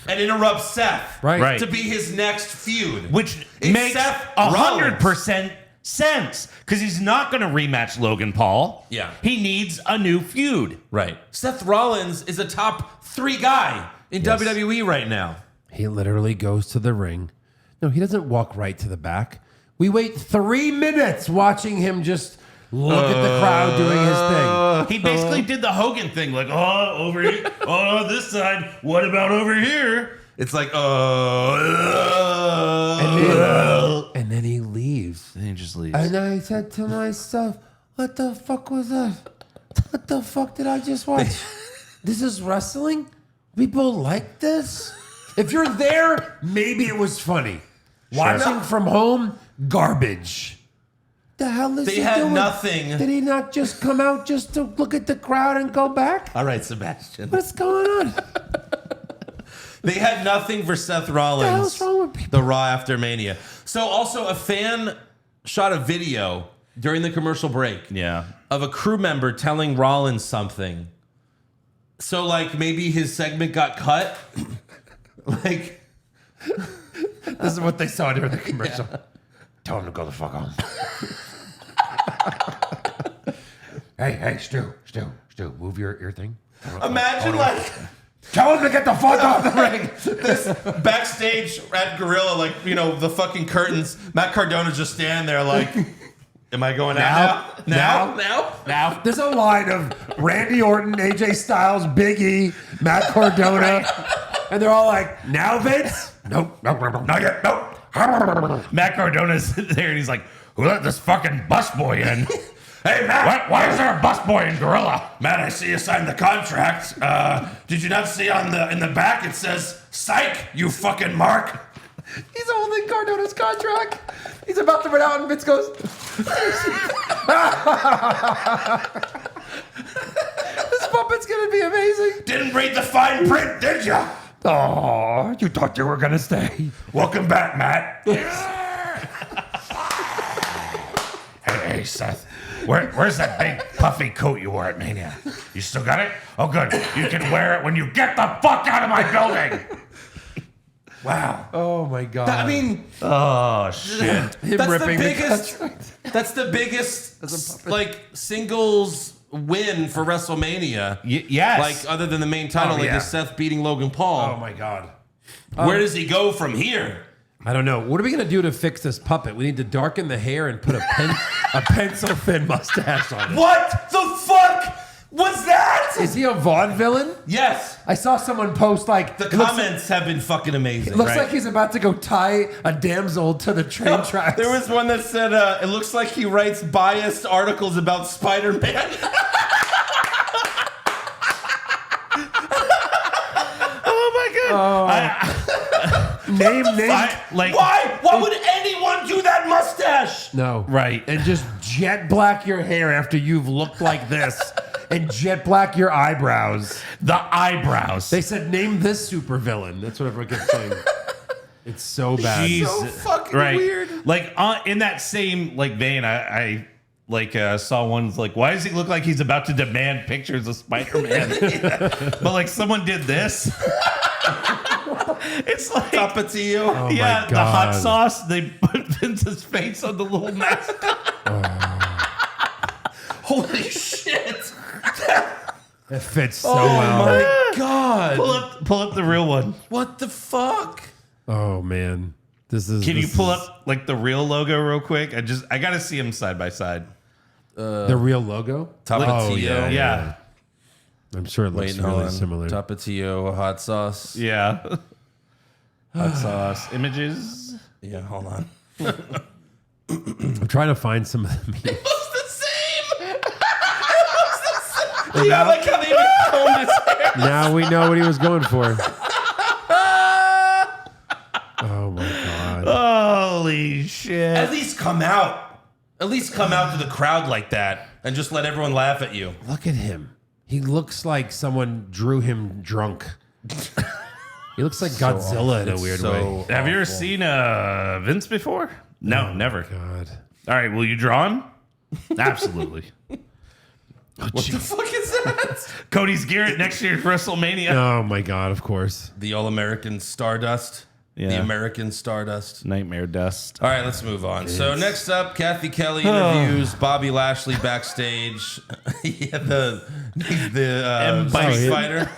and interrupt Seth Right. to be his next feud? Which It's makes Seth Rollins. 100% sense because he's not going to rematch Logan Paul. Yeah. He needs a new feud. Right. Seth Rollins is a top 3 guy in WWE right now. He literally goes to the ring. No, he doesn't walk right to the back. We wait 3 minutes watching him just look at the crowd doing his thing. He basically did the Hogan thing, like, oh, over here, oh, this side. What about over here? It's like, And then he leaves. And he just leaves. And I said to myself, what the fuck was that? What the fuck did I just watch? This is wrestling? People like this? If you're there, maybe it was funny. Watching from home, garbage. The hell is They he had doing? nothing. Did he not just come out just to look at the crowd and go back? all right, Sebastian. What's going on? They had nothing for Seth Rollins. hell's wrong with people? The Raw after Mania. So also a fan shot a video during the commercial break Yeah. of a crew member telling Rollins something. So like maybe his segment got cut. Like This is what they saw during the commercial. Tell him to go the fuck home. Hey, Stu, move your thing. imagine like Tell him to get the fuck off the ring. this backstage at Gorilla, like, you know, the fucking curtains. Matt Cardona's just standing there like, am I going out now? Now. There's a line of Randy Orton, AJ Styles, Big E, Matt Cardona, and they're all like, now Vince? Nope, not yet, nope. Matt Cardona's there and he's like, who let this fucking busboy in? Hey, Matt. Why is there a busboy in Gorilla? Matt, I see you signed the contract. Did you not see in the back it says, psych, you fucking mark? He's holding Cardona's contract. He's about to run out, and Vince goes, this puppet's gonna be amazing. Didn't read the fine print, did you? Oh, you thought you were gonna stay. Welcome back, Matt. Hey, Seth. Where's that big puffy coat you wore at Mania? You still got it? Oh, good. You can wear it when you get the fuck out of my building. Wow. Oh my god. I mean, Oh, shit. him that's the ripping biggest. That's the biggest like singles win for WrestleMania. Yes. Like other than the main title, Oh, like yeah. the Seth beating Logan Paul. Oh my god. Where does he go from here? I don't know. What are we gonna do to fix this puppet? We need to darken the hair and put a pencil thin mustache on it. What the fuck was that? Is he a vaudevillain? Yes. I saw someone post like The it looks comments have been fucking amazing. It looks right? like he's about to go tie a damsel to the train tracks. There was one that said, it looks like he writes biased articles about Spider-Man. Oh, my God. name. Why? Why would anyone do that mustache? No. Right. And just jet black your hair after you've looked like this. And jet black your eyebrows. The eyebrows. They said, name this supervillain. That's what everyone kept saying. It's so bad. Jeez. So fucking right. weird. Like in that same like vein, I saw one's like, why does he look like he's about to demand pictures of Spider-Man? But like someone did this. It's like Tapatio. Oh yeah, my the hot God. sauce. They put Vince's face on the little mask. Holy shit. It fits so Oh well. my God. Pull up the real one. What the fuck? Oh man. This is Can you this pull is up like the real logo real quick? I gotta see them side by side. the real logo? Tapatio. Oh, yeah. Yeah. I'm sure it looks Wait, hold really on. similar. Tapatio, hot sauce. Yeah. Hot sauce images. Yeah, hold on. I'm trying to find some of the memes. Looks the same. I like how they even combed his hair. Now we know what he was going for. Oh my God. Holy shit. At least come out. At least come out to the crowd like that and just let everyone laugh at you. Look at him. He looks like someone drew him drunk. He looks like Godzilla in a weird way. Have you ever seen Vince before? No, never. God. All right, will you draw him? Absolutely. What the fuck is that? Cody's gear next year's WrestleMania. Oh my God, of course. The All-American Stardust. Yeah. The American Stardust. Nightmare Dust. All right, let's move on. So next up, Kathy Kelly interviews Bobby Lashley backstage. Yeah, the fight fighter.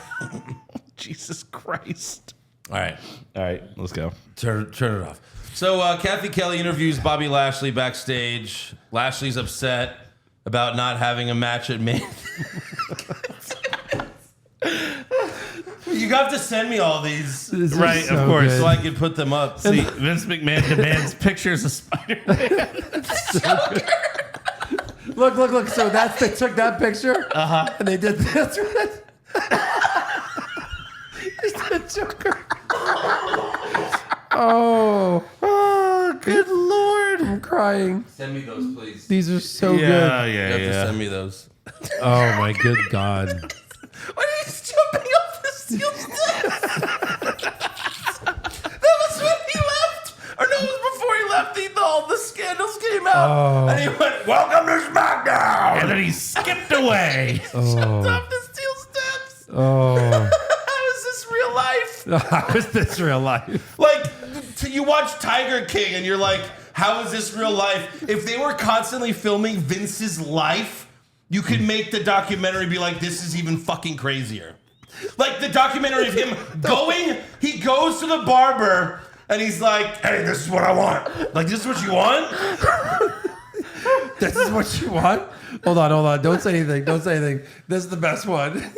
Jesus Christ. All right, Let's go. turn it off. So Kathy Kelly interviews Bobby Lashley backstage. Lashley's upset about not having a match at Mania. You have to send me all these, This is Right, so of course. good. so I can put them up. See, Vince McMahon demands pictures of Spider-Man. Look. So they took that picture, and they did this with it. They did Joker. Oh, good Lord! I'm crying. Send me those, please. These are so Yeah, good. You have to yeah. send me those. Oh my good God! Why are you jumping off the steel steps? That was when he left. Or no, it was before he left. All the scandals came out. And he went, welcome to SmackDown. And then he skipped away. Jumped off the steel steps. Oh, How is this real life? how is this real life? Like, you watch Tiger King and you're like, how is this real life? If they were constantly filming Vince's life, you could make the documentary be like, this is even fucking crazier. Like the documentary of him he goes to the barber and he's like, hey, this is what I want. Like, this is what you want? This is what you want? Hold on. Don't say anything. This is the best one.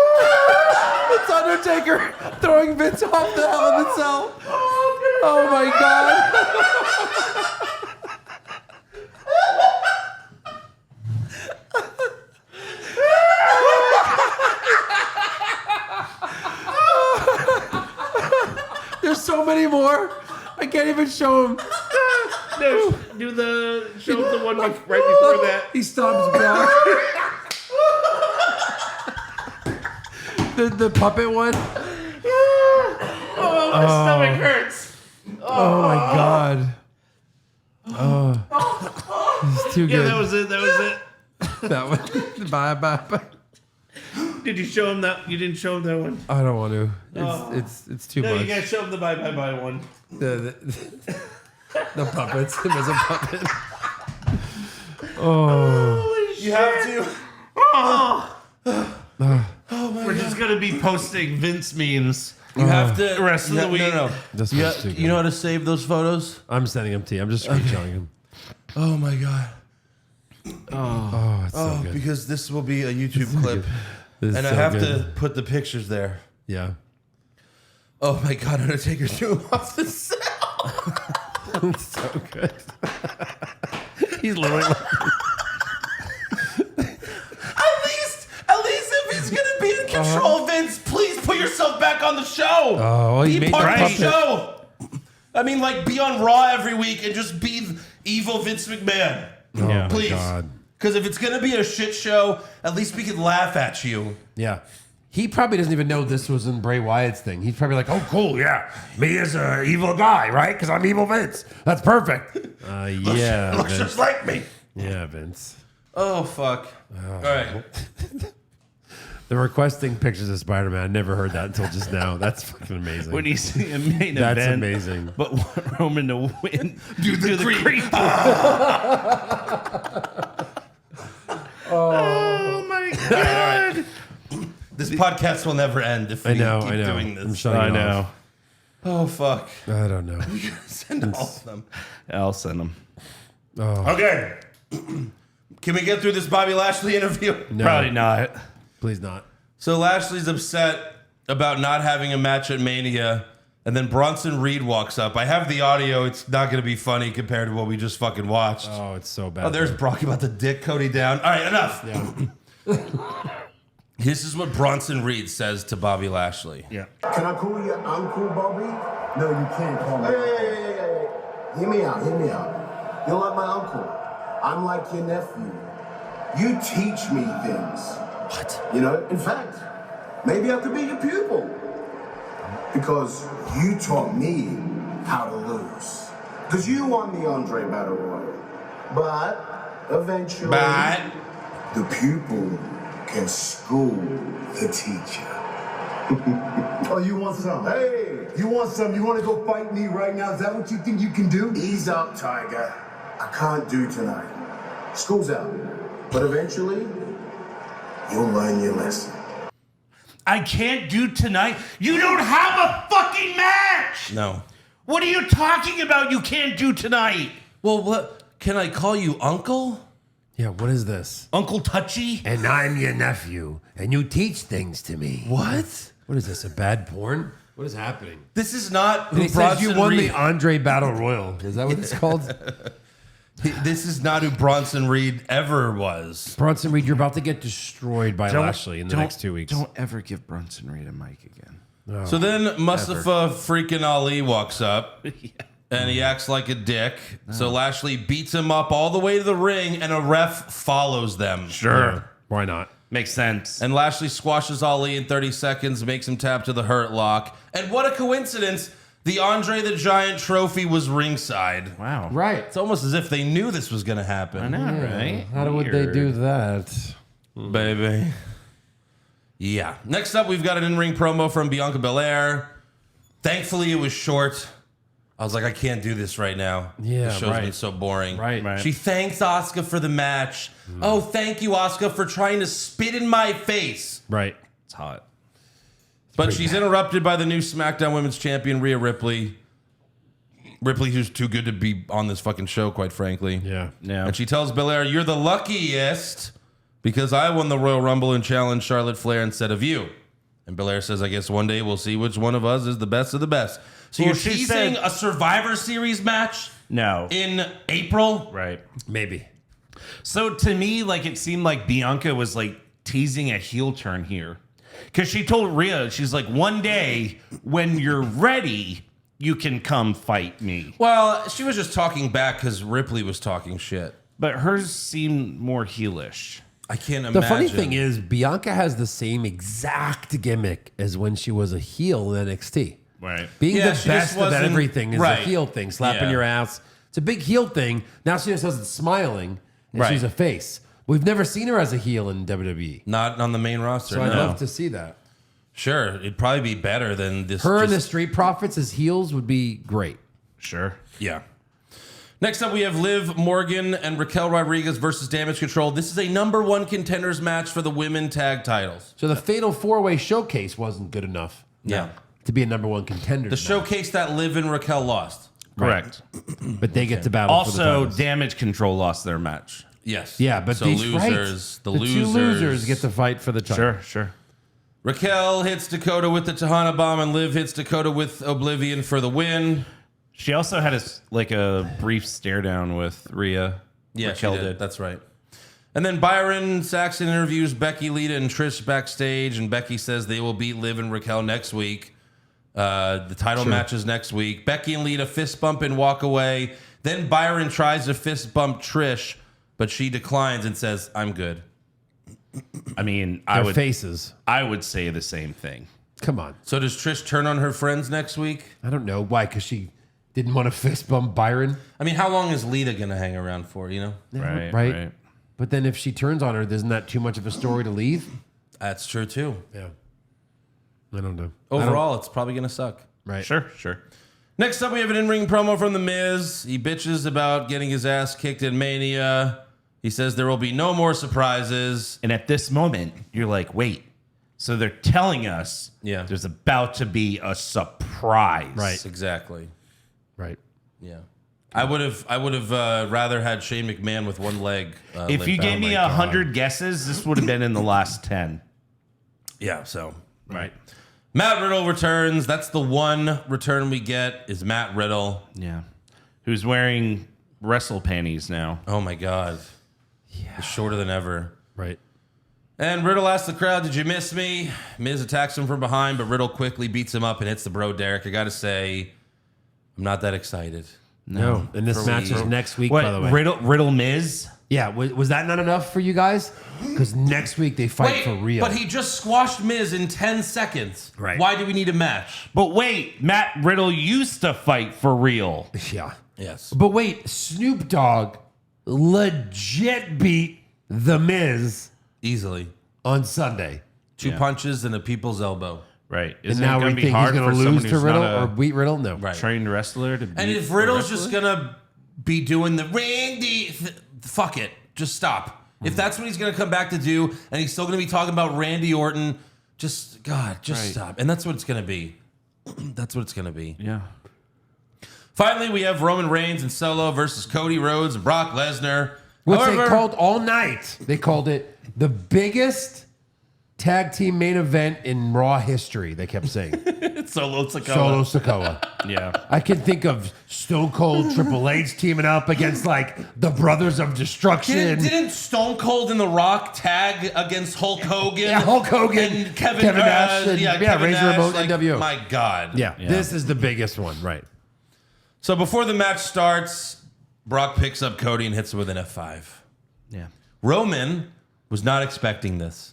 It's Undertaker throwing Vince off the Hell in a Cell. Oh my God. There's so many more. I can't even show him. No, show the one right before that. He stops back. the puppet one. Oh, my stomach hurts. Oh my God. Oh, it's too Yeah, good. that was it. That one. Bye. Did you show him that? You didn't show him that one? I don't want to. It's too No, much. you gotta show him the bye one. The puppets. Him as a puppet. Oh. You have to. We're just gonna be posting Vince memes. You have to. The rest of the week. No. This You, one's too good. you know how to save those photos? I'm sending him to you. I'm just screenshotting him. Oh my God. Oh, it's so good. Because this will be a YouTube clip. This is And I so have good. to put the pictures there. Yeah. Oh my God, Undertaker threw him off the cell. It's so good. He's literally like, At least if he's gonna be in control, Vince, please put yourself back on the show. oh, he Be made part of puppet. the show. I mean, like, be on Raw every week and just be evil Vince McMahon. Oh my Please. God. Because if it's gonna be a shit show, at least we can laugh at you. Yeah. He probably doesn't even know this was in Bray Wyatt's thing. He's probably like, oh, cool, yeah. Me as an evil guy, right? Because I'm evil Vince. That's perfect. Yeah, Looks Vince. just like me. Yeah, Vince. Oh, fuck. All right. They're requesting pictures of Spider-Man. I never heard that until just now. That's fucking amazing. When you see a main That's event, amazing. but want Roman to win, do the creep. Oh my God! This podcast will never end if we keep doing this. I'm shutting it off. Oh, fuck. I don't know. Send all of them. I'll send them. Oh, Okay. Can we get through this Bobby Lashley interview? no. Probably not. Please not. So Lashley's upset about not having a match at Mania, and then Bronson Reed walks up. I have the audio. It's not going to be funny compared to what we just fucking watched. Oh, it's so bad. Oh, there's Brock about to dick Cody down. All right, enough. Yeah. This is what Bronson Reed says to Bobby Lashley. Yeah. Can I call you Uncle Bobby? No, you can't call me. Hey. Hear me out. You're like my uncle. I'm like your nephew. You teach me things. What? You know, in fact, maybe I could be your pupil. Because you taught me how to lose. Because you won the Andre Battle Royal. But eventually, the pupil can school the teacher. Oh, you want some? Hey, you want some? You want to go fight me right now? Is that what you think you can do? Ease up, Tiger. I can't do tonight. School's out. But eventually, you'll learn your lesson. I can't do tonight. You don't have a fucking match. No. What are you talking about? You can't do tonight. Well, what? Can I call you Uncle? Yeah, what is this? Uncle Touchy? And I'm your nephew, and you teach things to me. What? What is this, a bad porn? What is happening? This is not And who he says you Bronson won Reed. the Andre Battle Royal. Is that what it's called? This is not who Bronson Reed ever was. Bronson Reed, you're about to get destroyed by Lashley in the next 2 weeks. Don't ever give Bronson Reed a mic again. So then Mustafa freaking Ali walks up and he acts like a dick. So Lashley beats him up all the way to the ring and a ref follows them. Sure. Why not? Makes sense. And Lashley squashes Ali in 30 seconds, makes him tap to the Hurt Lock. And what a coincidence, the Andre the Giant trophy was ringside. Wow. Right. It's almost as if they knew this was going to happen. I know, right? How would they do that? Baby. Yeah. Next up, we've got an in-ring promo from Bianca Belair. Thankfully, it was short. I was like, I can't do this right now. Yeah, the show's right. been so boring. Right. She thanks Asuka for the match. Oh, thank you, Asuka, for trying to spit in my face. Right. It's hot. But she's interrupted by the new SmackDown Women's Champion, Rhea Ripley. Ripley, who's too good to be on this fucking show, quite frankly. Yeah. And she tells Belair, you're the luckiest because I won the Royal Rumble and challenged Charlotte Flair instead of you. And Belair says, I guess one day we'll see which one of us is the best of the best. So Well, you're she teasing said- a Survivor Series match No. in April? Right. Maybe. So to me, like, it seemed like Bianca was like teasing a heel turn here. Because she told Rhea, she's like, one day when you're ready, you can come fight me. Well, she was just talking back because Ripley was talking shit. But hers seemed more heelish. I can't The imagine. funny thing is, Bianca has the same exact gimmick as when she was a heel in NXT. Right. Being Yeah, the she best just of wasn't- everything is right. a heel thing, slapping Yeah. your ass. It's a big heel thing. Now she just does it smiling, and Right. she's a face. We've never seen her as a heel in WWE. Not on the main roster. So I'd no. love to see that. Sure, it'd probably be better than this. Her and the just- Street Profits as heels would be great. Sure. Yeah. Next up, we have Liv Morgan and Raquel Rodriguez versus Damage Control. This is a #1 contenders match for the women tag titles. So the Fatal 4-Way Showcase wasn't good enough Yeah. to be a #1 contender. The showcase that Liv and Raquel lost. Correct. But they get to battle for the Also, titles. Damage Control lost their match. Yes. Yeah, but so these losers, right, the two losers get to fight for the title. Sure. Raquel hits Dakota with the Tahana Bomb, and Liv hits Dakota with Oblivion for the win. She also had a brief stare down with Rhea. Yeah, Raquel she did. That's right. And then Byron Saxton interviews Becky, Lita, and Trish backstage, and Becky says they will beat Liv and Raquel next week. The title match is next week. Becky and Lita fist bump and walk away. Then Byron tries to fist bump Trish, but she declines and says, "I'm good." I mean, Their faces. I would say the same thing. Come on. So does Trish turn on her friends next week? I don't know. Why? Because she didn't want to fist bump Byron? I mean, how long is Lita going to hang around for, you know? Right. But then if she turns on her, isn't that too much of a story to leave? That's true, too. Yeah. I don't know. Overall, it's probably going to suck. Right. Sure. Next up, we have an in-ring promo from The Miz. He bitches about getting his ass kicked at Mania. He says there will be no more surprises. And at this moment, you're like, wait. So they're telling us Yeah. there's about to be a surprise. Right. Exactly. Right. Yeah. I would have rather had Shane McMahon with one leg. If limp you out. gave me God. 100 guesses, this would have been in the last 10. Yeah, so. Right. Matt Riddle returns. That's the one return we get is Matt Riddle. Yeah. Who's wearing wrestle panties now. Oh, my God. Yeah. It's shorter than ever. Right. And Riddle asks the crowd, did you miss me? Miz attacks him from behind, but Riddle quickly beats him up and hits the bro Derek. I got to say, I'm not that excited. No. And this match is next week, by the way. Riddle Miz? Yeah. Was that not enough for you guys? Because next week they fight for real. But he just squashed Miz in 10 seconds. Right. Why do we need a match? But wait, Matt Riddle used to fight for real. Yeah. Yes. But wait, Snoop Dogg legit beat The Miz Easily. on Sunday. Two punches and a people's elbow. Right. And Isn't now it we going to be think he's hard going for to lose someone to who's Riddle not or a beat Riddle? No. Right. trained wrestler to beat And if a Riddle's wrestler? just going to be doing the Randy, fuck it. Just stop. If that's what he's going to come back to do, and he's still going to be talking about Randy Orton, just stop. And that's what it's going to be. That's what it's going to be. Yeah. Finally, we have Roman Reigns and Solo versus Cody Rhodes and Brock Lesnar. Which However, they called all night. They called it the biggest tag team main event in Raw history, they kept saying. Solo Sikoa. Solo Sikoa. Yeah. I can think of Stone Cold Triple H teaming up against like the Brothers of Destruction. Didn't Stone Cold and The Rock tag against Hulk Hogan? Yeah, Hulk Hogan, and Kevin Nash, and Kevin Razor Nash, Ramon, like, NWO. My God. Yeah, this is the biggest one, right? So before the match starts, Brock picks up Cody and hits him with an F5. Yeah. Roman was not expecting this,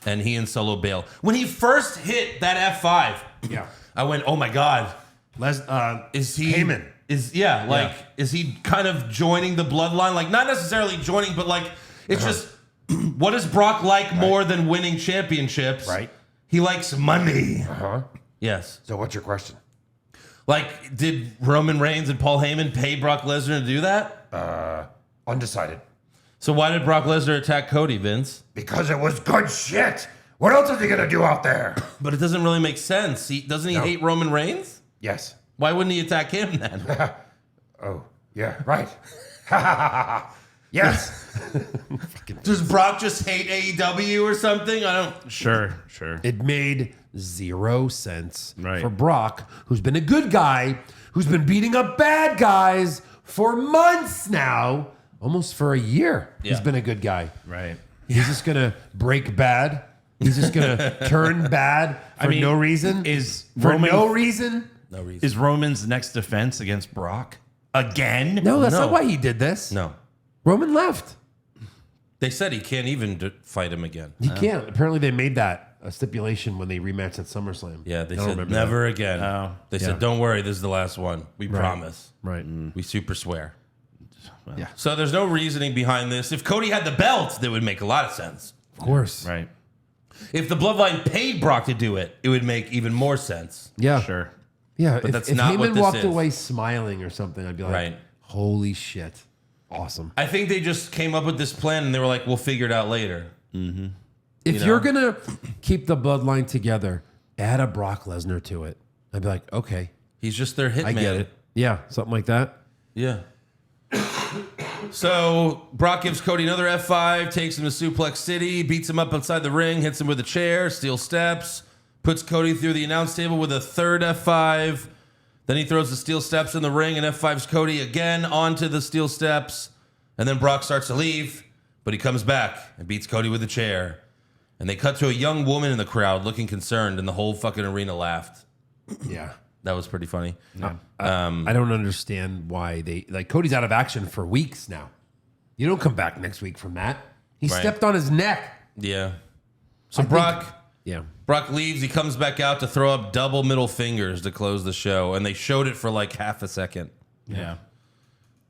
and he and Solo bail. When he first hit that F5, Yeah. I went, "Oh my God, is he Heyman? Is is he kind of joining the bloodline? Like not necessarily joining, but like it's just what does Brock like more than winning championships? Right. He likes money. Huh? Yes. So what's your question? Like, did Roman Reigns and Paul Heyman pay Brock Lesnar to do that? Undecided. So why did Brock Lesnar attack Cody, Vince? Because it was good shit. What else is he gonna do out there? But it doesn't really make sense. Doesn't he hate Roman Reigns? Yes. Why wouldn't he attack him then? Oh, yeah, right. Yes. Does Brock just hate AEW or something? I don't. Sure. It made zero sense Right. for Brock, who's been a good guy, who's been beating up bad guys for months now, almost for a year. Yeah. He's been a good guy. Right. He's just gonna break bad. He's just gonna turn bad for no reason. No reason? No reason. Is Roman's next defense against Brock again? No, that's No. not why he did this. No. Roman left. They said he can't even fight him again. He can't. Apparently, they made that a stipulation when they rematched at SummerSlam. Yeah, they I don't said remember never again. Oh. They Yeah. said, don't worry, this is the last one. We promise. that. Right. We super swear. Yeah. So there's no reasoning behind this. If Cody had the belt, that would make a lot of sense. Of course. Right. If the Bloodline paid Brock to do it, it would make even more sense. Yeah. Sure. Yeah. But that's if not Heyman what this walked is. away smiling or something, I'd be like, Right. holy shit. Awesome. I think they just came up with this plan and they were like, we'll figure it out later. If know? you're going to keep the bloodline together, add a Brock Lesnar to it. I'd be like, okay, He's just their hitman. I get it. Yeah. Something like that. Yeah. So Brock gives Cody another F5, takes him to Suplex City, beats him up outside the ring, hits him with a chair, steel steps, puts Cody through the announce table with a third F5. Then he throws the steel steps in the ring and F5s Cody again onto the steel steps. And then Brock starts to leave, but he comes back and beats Cody with a chair. And they cut to a young woman in the crowd looking concerned, and the whole fucking arena laughed. Yeah. That was pretty funny. I don't understand why Cody's out of action for weeks now. You don't come back next week from that. He Right. stepped on his neck. Yeah. So Brock leaves. He comes back out to throw up double middle fingers to close the show. And they showed it for like half a second. Yeah.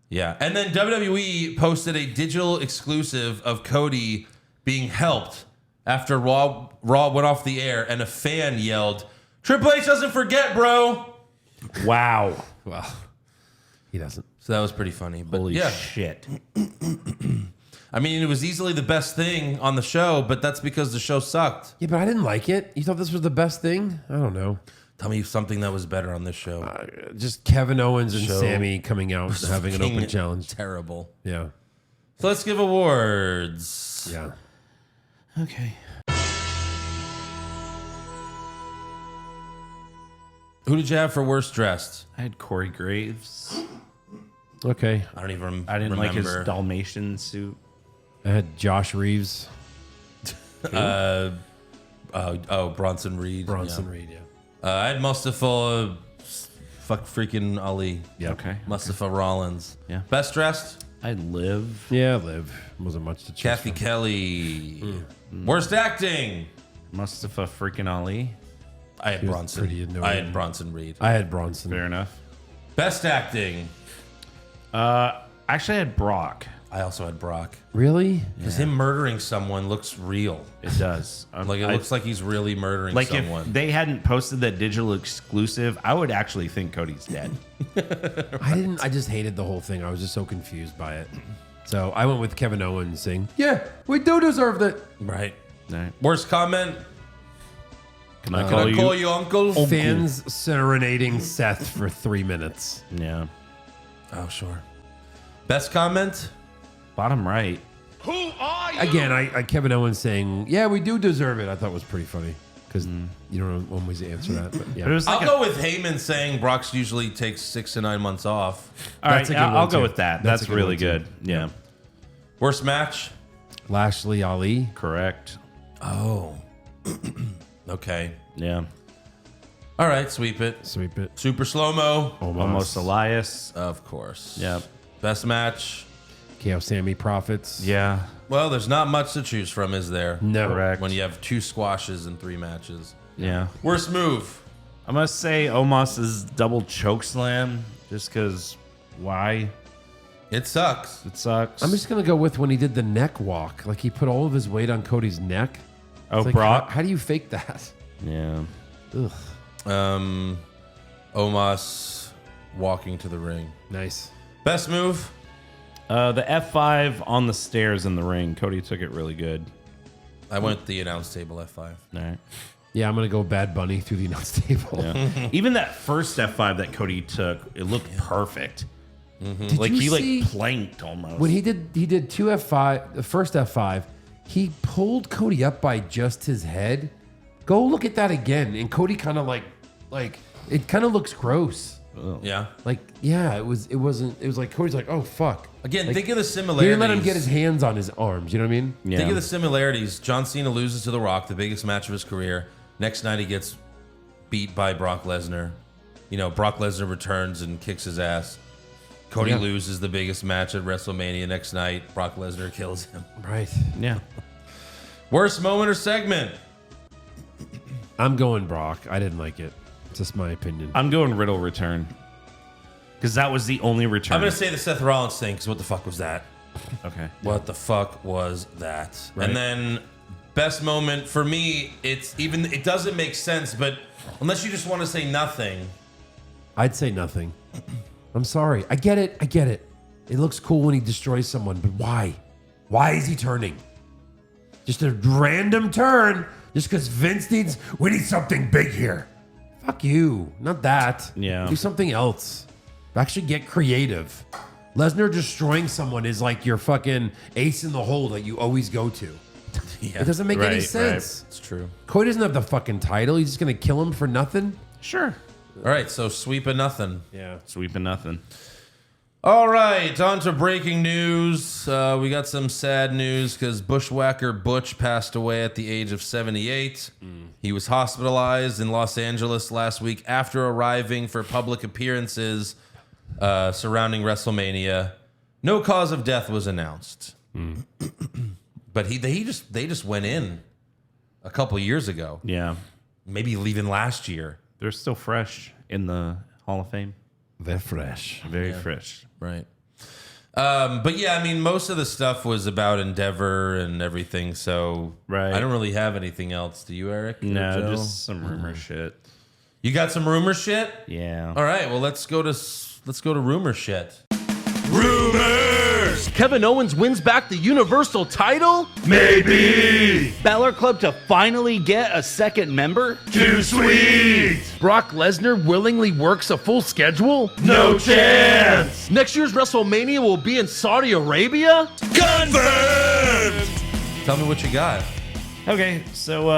Yeah. And then WWE posted a digital exclusive of Cody being helped after Raw went off the air and a fan yelled, "Triple H doesn't forget, bro." Wow. Well, he doesn't. So that was pretty funny. But Holy yeah. shit. I mean, it was easily the best thing on the show, but that's because the show sucked. Yeah, but I didn't like it. You thought this was the best thing? I don't know. Tell me something that was better on this show. Just Kevin Owens and Show Sammy coming out and having an Fucking open challenge. Terrible. Yeah. So let's give awards. Yeah. Okay. Who did you have for worst dressed? I had Corey Graves. Okay. I don't even I didn't remember. like his Dalmatian suit. I had Josh Reeves. Bronson Reed. Bronson Yeah. Reed, yeah. I had Mustafa freaking Ali. Yeah. Okay. Mustafa Rollins. Yeah. Best dressed? I had Liv. Yeah, Liv. Wasn't much to choose Kathy from. Kelly. Worst acting? Mustafa freaking Ali. I had She was Bronson. pretty annoying. I had Bronson Reed. I had Bronson. Fair enough. Best acting? Actually, I had Brock. I also had Brock. Really? Because him murdering someone looks real. It does. Like it looks like he's really murdering like someone. if they hadn't posted that digital exclusive, I would actually think Cody's dead. I didn't. I just hated the whole thing. I was just so confused by it. So I went with Kevin Owens saying, "Yeah, we do deserve that." Right. Right. Worst comment? Can I Can I call you uncle? Fans serenading Seth for 3 minutes. Yeah. Oh, sure. Best comment? Bottom right. Again, I Kevin Owens saying, "Yeah, we do deserve it." I thought was pretty funny because you don't always answer that. But yeah, But it was like I'll go with Heyman saying Brock usually takes 6 to 9 months off. all right, that's a good I'll one, go too. with that. That's That's, a good really one, too. good. Yeah. Worst match? Lashley Ali. Correct. Oh. Okay. Yeah. All right, sweep it. Sweep it. Super slow-mo? Almost Elias. Of course. Yeah. Best match? KO Sammy Profits. Yeah. Well, there's not much to choose from, is there? No. Correct. When you have 2 squashes in 3 matches. Yeah. Worst move? I must say Omos's double choke slam, just because why? It sucks. It sucks. I'm just gonna go with when he did the neck walk. Like he put all of his weight on Cody's neck. Oh, It's like, Brock? How do you fake that? Yeah. Ugh. Omos walking to the ring. Nice. Best move? The F5 on the stairs in the ring. Cody took it really good. I went the announce table F5. All right. Yeah, I'm gonna go Bad Bunny through the announce table. Yeah. Even that first F5 that Cody took, it looked perfect. Did Like you he see like planked almost. when he did 2 F5, the first F5, he pulled Cody up by just his head. Go look at that again, and Cody kind of like it kind of looks gross. Yeah. Like yeah, it was like Cody's like, oh fuck. Again, Like, think of the He similarities. didn't let him get his hands on his arms. You know what I mean? yeah. Think of the similarities. John Cena loses to The Rock, the biggest match of his career. Next night he gets beat by Brock Lesnar. You know, Brock Lesnar returns and kicks his ass. Cody Yeah. loses the biggest match at WrestleMania next night. Brock Lesnar kills him. Right. Yeah. Worst moment or segment? I'm going Brock. I didn't like it. It's just my opinion. I'm going Riddle return. Because that was the only return. I'm going to say the Seth Rollins thing, because what the fuck was that? Okay. What the fuck was that? Right. And then best moment for me, it doesn't make sense, but unless you just want to say nothing. I'd say nothing. I'm sorry. I get it. It looks cool when he destroys someone, but why? Why is he turning? Just a random turn, just because Vince needs. We need something big here. Fuck you. Not that. Yeah. Do something else. Actually, get creative. Lesnar destroying someone is like your fucking ace in the hole that you always go to. Yeah, It doesn't make any Right, sense. it's true. Cody doesn't have the fucking title. He's just gonna kill him for nothing. Sure. All right, so sweep of nothing. Yeah. Sweeping nothing. All right, on to breaking news. We got some sad news because Bushwhacker Butch passed away at the age of 78. He was hospitalized in Los Angeles last week after arriving for public appearances surrounding WrestleMania. No cause of death was announced, but they just went in a couple years ago, Yeah. maybe even last year. They're still fresh in the Hall of Fame. They're fresh. Very fresh. Right. But yeah, I mean, most of the stuff was about Endeavor and everything, so Right. I don't really have anything else. Do you, Eric? or No, Joe? just some rumor shit. You got some rumor shit? Yeah. All right, well let's go to rumor shit. Kevin Owens wins back the Universal title? Maybe. Balor Club to finally get a second member? Too sweet. Brock Lesnar willingly works a full schedule? No chance. Next year's WrestleMania will be in Saudi Arabia? Confirmed. Tell me what you got. Okay, so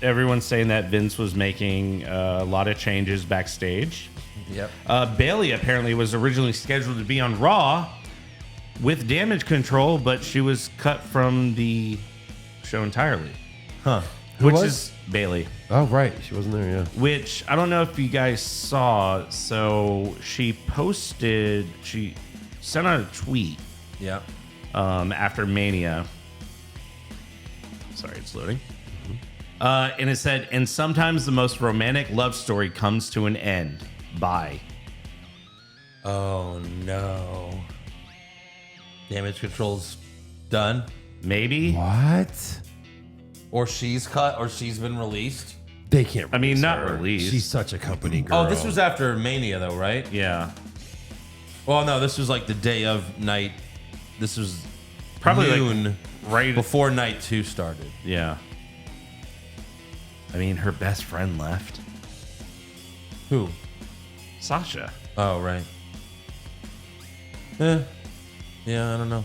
everyone's saying that Vince was making a lot of changes backstage. Yep. Bailey apparently was originally scheduled to be on Raw with Damage Control, but she was cut from the show entirely. Huh. Which was? is Bailey. Oh, right. She wasn't there, yeah. Which I don't know if you guys saw. So she sent out a tweet Yeah. after Mania. Sorry, it's loading. And it said, and sometimes the most romantic love story comes to an end. Bye. Oh no. Damage Control's done. Maybe. What? Or she's cut, or she's been released. They can't. I mean, release not her. released. She's such a company girl. Oh, this was after Mania, though, right? Yeah. Well, no, this was like the day of night. This was Probably like noon right before night 2 started. Yeah. I mean, her best friend left. Who? Sasha. Oh, right. Yeah, I don't know.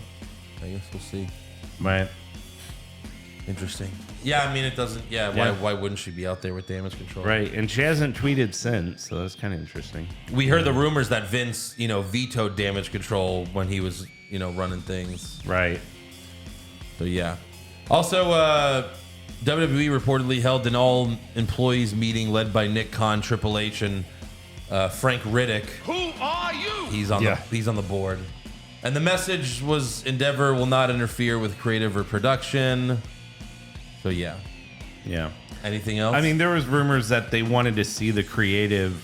I guess we'll see. Right. Interesting. Yeah, I mean, it doesn't. Yeah, Yeah. why wouldn't she be out there with Damage Control? Right. And she hasn't tweeted since, so that's kind of interesting. We heard the rumors that Vince, vetoed Damage Control when he was, running things. Right. So yeah. Also, WWE reportedly held an all employees meeting led by Nick Khan, Triple H, and Frank Riddick. Who are you? He's on the board. And the message was Endeavor will not interfere with creative or production. So yeah. Yeah. Anything else? I mean, there was rumors that they wanted to see the creative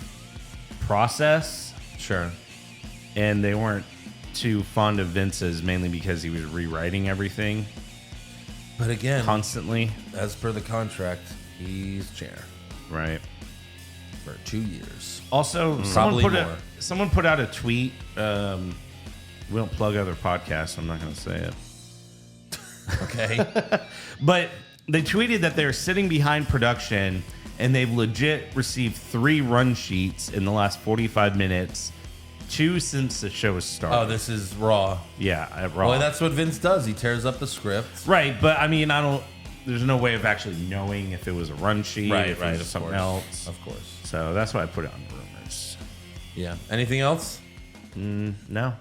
process, sure. and they weren't too fond of Vince's, mainly because he was rewriting everything But again, constantly. as per the contract, he's chair Right. for 2 years. Also, Probably more. someone put out a tweet. We don't plug other podcasts, so I'm not going to say it. Okay. But they tweeted that they're sitting behind production and they've legit received 3 run sheets in the last 45 minutes, 2 since the show has started. Oh, this is Raw. Yeah, at Raw. Well, that's what Vince does. He tears up the script. Right, but I mean, there's no way of actually knowing if it was a run sheet, if it was of something course. else. Of course. So that's why I put it on rumors. Yeah. Anything else? No.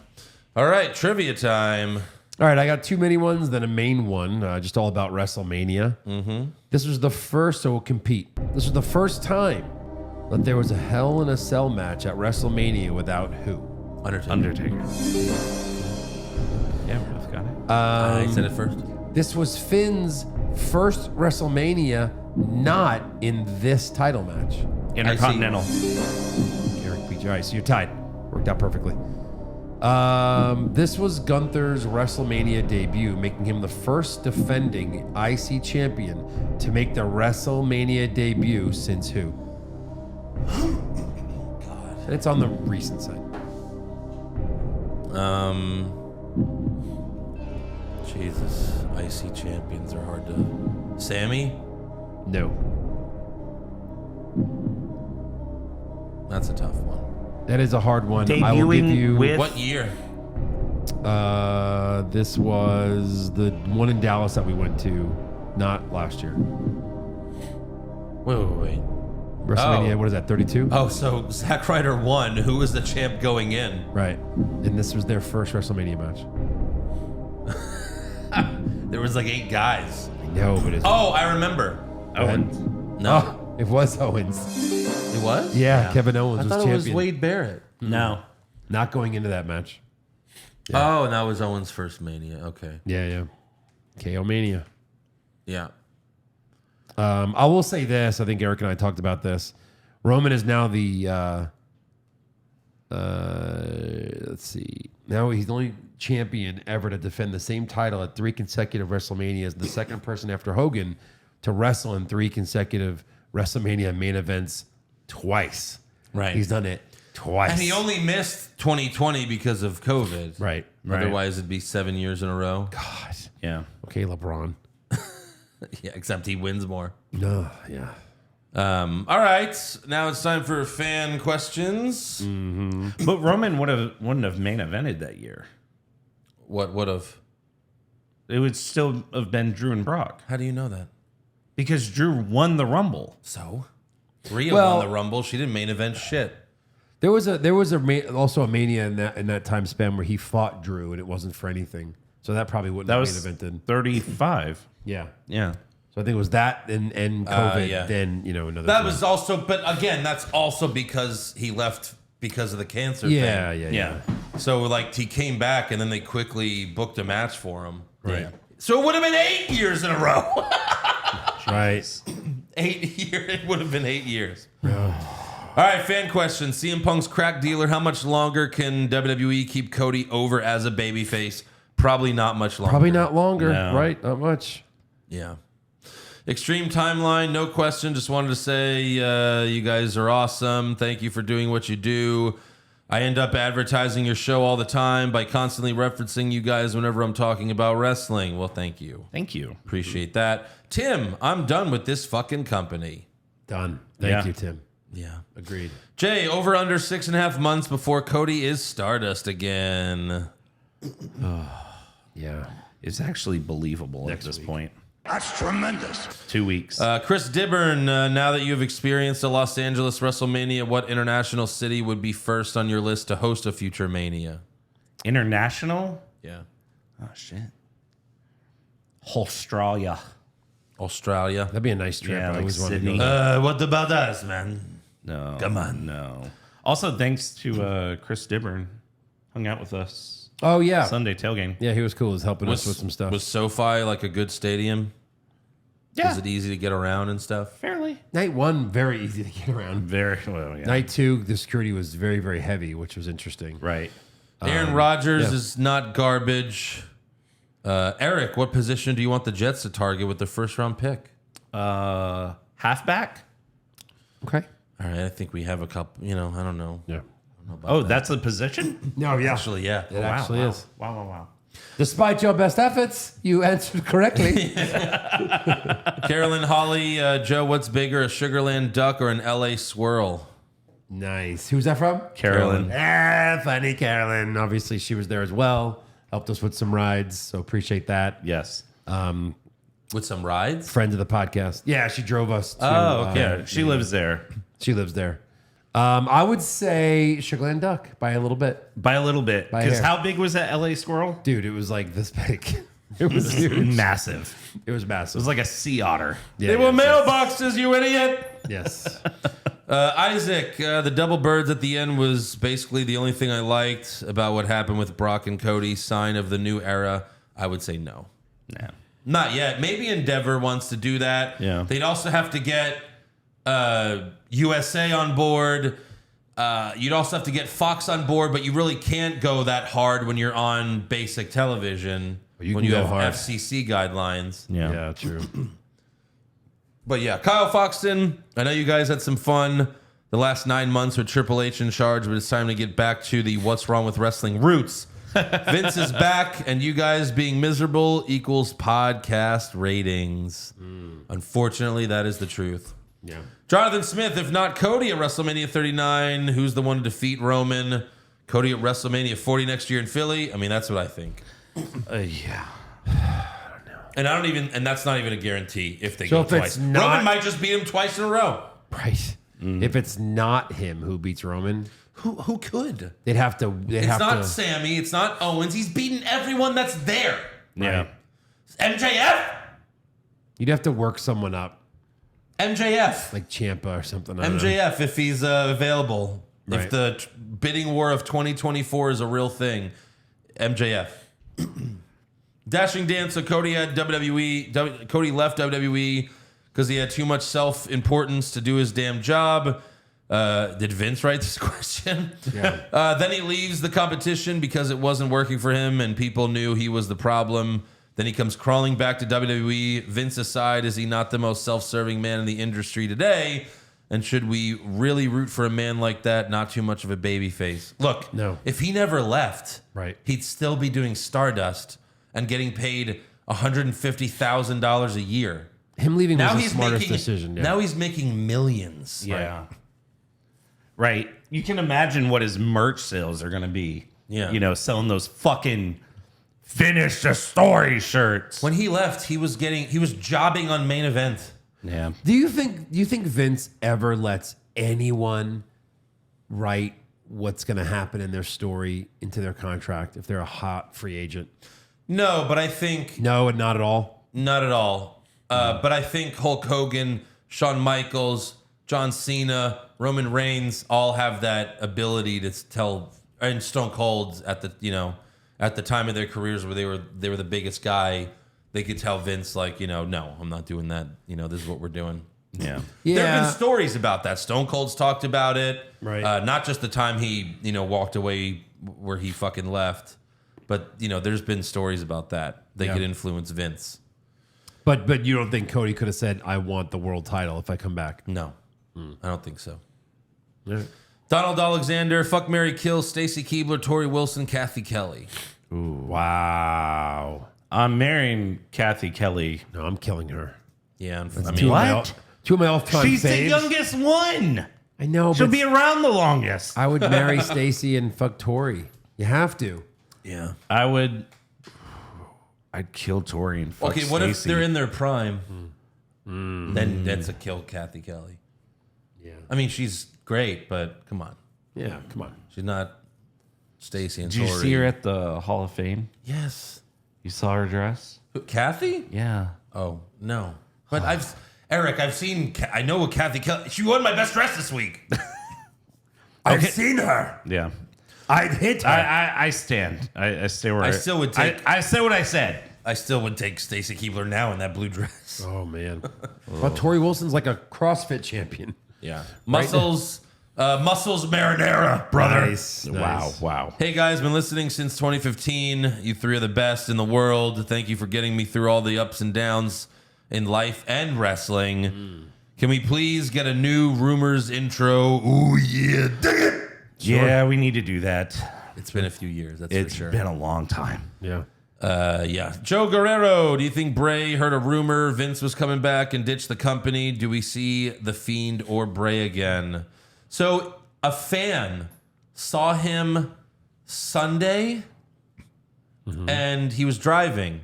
All right, trivia time. All right, I got 2 mini ones, then a main one, just all about WrestleMania. Mm-hmm. This was the first, so we'll compete. This was the first time that there was a Hell in a Cell match at WrestleMania without who? Undertaker. Yeah, we both got it. I said it first. This was Finn's first WrestleMania not in this title match. Intercontinental. Eric beat you. All right, so you're tied. Worked out perfectly. This was Gunther's WrestleMania debut, making him the first defending IC champion to make the WrestleMania debut since who? God. And it's on the recent side. Jesus. IC champions are hard to... Sammy? No. That's a tough one. That is a hard one. I will give Debuting you... with- What year? This was the one in Dallas that we went to, not last year. Wait. WrestleMania, Oh. what is that, 32? Oh, so Zack Ryder won. Who was the champ going in? Right. And this was their first WrestleMania match. There was like 8 guys. I know, but it's... Oh, I remember. Owens. No. Oh, it was Owens. It was? Yeah, Kevin Owens I was thought champion. it was Wade Barrett. No. Not going into that match. Oh, and that was Owens' first Mania. Okay. Yeah. KO Mania. Yeah. I will say this. I think Eric and I talked about this. Roman is now the... let's see. Now he's the only champion ever to defend the same title at 3 consecutive WrestleManias. The second person after Hogan to wrestle in 3 consecutive WrestleMania main events twice. Right. He's done it twice. And he only missed 2020 because of COVID. Right. Otherwise, it'd be 7 years in a row. God. Yeah. Okay, LeBron. Yeah, except he wins more. No, yeah. All right. Now it's time for fan questions. But Roman wouldn't have main evented that year. What would have? It would still have been Drew and Brock. How do you know that? Because Drew won the Rumble. So Rhea Well- won the Rumble. She didn't main event shit. There was also a Mania in that time span where he fought Drew and it wasn't for anything. So that probably wouldn't That have was main evented. 35. Yeah. Yeah. So I think it was that and COVID. yeah. Then another. That thing. was also, but again, that's also because he left because of the cancer Yeah, thing. yeah. So like he came back and then they quickly booked a match for him. Right. So it would have been 8 years in a row. Right. 8 years. It would have been 8 years. All right, fan question. CM Punk's crack dealer. How much longer can WWE keep Cody over as a babyface? Probably not much longer. Probably not longer. No. Right. Not much. Yeah. Extreme Timeline, no question. Just wanted to say you guys are awesome. Thank you for doing what you do. I end up advertising your show all the time by constantly referencing you guys whenever I'm talking about wrestling. Well, thank you. Thank you. Appreciate that. Tim, I'm done with this fucking company. Done. Thank Yeah. you, Tim. Yeah. Agreed. Jay, over under 6.5 months before Cody is Stardust again. Yeah. It's actually believable at this point. That's tremendous. 2 weeks. Chris Dibburn, now that you've experienced a Los Angeles WrestleMania, what international city would be first on your list to host a future Mania? International? Yeah. Oh, shit. Australia. Australia. That'd be a nice trip. Yeah, I like always wanted to Sydney. go there. What about us, man? No. Come on. No. Also, thanks to Chris Dibburn. Hung out with us Oh yeah. Sunday tailgame. Yeah, he was cool. He was helping us with some stuff. Was SoFi like a good stadium? Yeah. Was it easy to get around and stuff? Fairly. Night 1, very easy to get around. Very well, yeah. Night 2, the security was very, very heavy, which was interesting. Right. Aaron Rodgers yeah. is not garbage. Eric, what position do you want the Jets to target with their first round pick? Halfback? Okay. All right, I think we have a couple. I don't know. Yeah. Oh, that's a position? No, yeah. Actually, yeah. It actually wow. is. Wow. Despite your best efforts, you answered correctly. Carolyn Holly, Joe, what's bigger, a Sugarland duck or an LA swirl? Nice. Who's that from? Carolyn. Funny Carolyn. Obviously, she was there as well. Helped us with some rides, so appreciate that. Yes. With some rides? Friend of the podcast. Yeah, she drove us to. Oh, okay. Yeah, she lives there. She lives there. I would say Sugarland Duck by a little bit. By a little bit. By Because hair. how big was that LA squirrel? Dude, it was like this big. It was huge. Massive. It was It massive. was like a sea otter. Yeah, They were yes, mailboxes, you idiot. yes. Isaac, the double birds at the end was basically the only thing I liked about what happened with Brock and Cody. Sign of the new era. I would say no. Yeah. Not yet. Maybe Endeavor wants to do that. Yeah. They'd also have to get USA on board. You'd also have to get Fox on board, but you really can't go that hard when you're on basic television. You when can you go have hard. FCC guidelines. Yeah. Yeah, true. But yeah, Kyle Foxton, I know you guys had some fun the last 9 months with Triple H in charge, but it's time to get back to the what's wrong with wrestling roots. Vince is back, and you guys being miserable equals podcast ratings. Unfortunately, that is the truth. Yeah. Jonathan Smith, if not Cody at WrestleMania 39, who's the one to defeat Roman? Cody at WrestleMania 40 next year in Philly? I mean, that's what I think. Yeah. And I don't even, and that's not even a guarantee if they So go if it's twice. not- Roman might just beat him twice in a row. Right. If it's not him who beats Roman, Who could? they'd have to. It's not Sammy. It's not Owens. He's beaten everyone that's there. Yeah. MJF? You'd have to work someone up, MJF. like Ciampa or something. I don't know. MJF, if he's available. If Right. the bidding war of 2024 is a real thing. MJF. Dashing Dan, so Cody had WWE. Cody left WWE because he had too much self-importance to do his damn job. Did Vince write this question? Yeah. Then he leaves the competition because it wasn't working for him and people knew he was the problem. Then he comes crawling back to WWE. Vince aside, is he not the most self-serving man in the industry today? And should we really root for a man like that? Not too much of a baby face. Look, No. if he never left, Right. he'd still be doing Stardust and getting paid $150,000 a year. Him leaving Now was the he's smartest making decision. Yeah. Now he's making millions. Yeah. Right. You can imagine what his merch sales are going to be. Yeah. You know, selling those fucking finish the story shirts. When he left, he was jobbing on main event. Yeah. Do you think Vince ever lets anyone write what's going to happen in their story into their contract if they're a hot free agent? No, but I think No, and not at all. not at all. But I think Hulk Hogan, Shawn Michaels, John Cena, Roman Reigns all have that ability to tell, and Stone Cold at the time of their careers where they were the biggest guy, they could tell Vince like, no, I'm not doing that. This is what we're doing. Yeah. There have been stories about that. Stone Cold's talked about it. Right. Not just the time he, walked away where he fucking left, but there's been stories about that. They could influence Vince. But you don't think Cody could have said, "I want the world title if I come back"? No, I don't think so. Yeah. Donald Alexander, fuck, marry, kill, Stacy Keibler, Tori Wilson, Kathy Kelly. Wow. I'm marrying Kathy Kelly. No, I'm killing her. Yeah, Two of my all-time She's the faves. youngest one. I know, She'll but be around the longest. I would marry Stacy and fuck Tori. You have to. yeah. I'd kill Tori and fuck Okay, what if Stacey. they're in their prime? Then that's a kill, Kathy Kelly. Yeah. I mean, she's great, but come on, Yeah, come on. she's not Stacy and Did you Tori. see her at the Hall of Fame? Yes. You saw her dress? Who, Kathy? Yeah. Oh no, but I've seen. I know what Kathy Kelly. She won my best dress this week. I've seen her. Yeah. I'd hit her. I stand. I stay where I still would take- I said what I said. I still would take Stacy Keibler now in that blue dress. Oh, man. But Tori Wilson's like a CrossFit champion. Yeah, muscles marinara, brother. Nice. Wow. Hey guys, been listening since 2015. You three are the best in the world. Thank you for getting me through all the ups and downs in life and wrestling. Can we please get a new Rumors intro? Ooh yeah, dig it. Yeah, we need to do that. It's been a few years, that's It's for sure. been a long time. Yeah. Yeah. Joe Guerrero, do you think Bray heard a rumor Vince was coming back and ditched the company? Do we see The Fiend or Bray again? So a fan saw him Sunday and he was driving.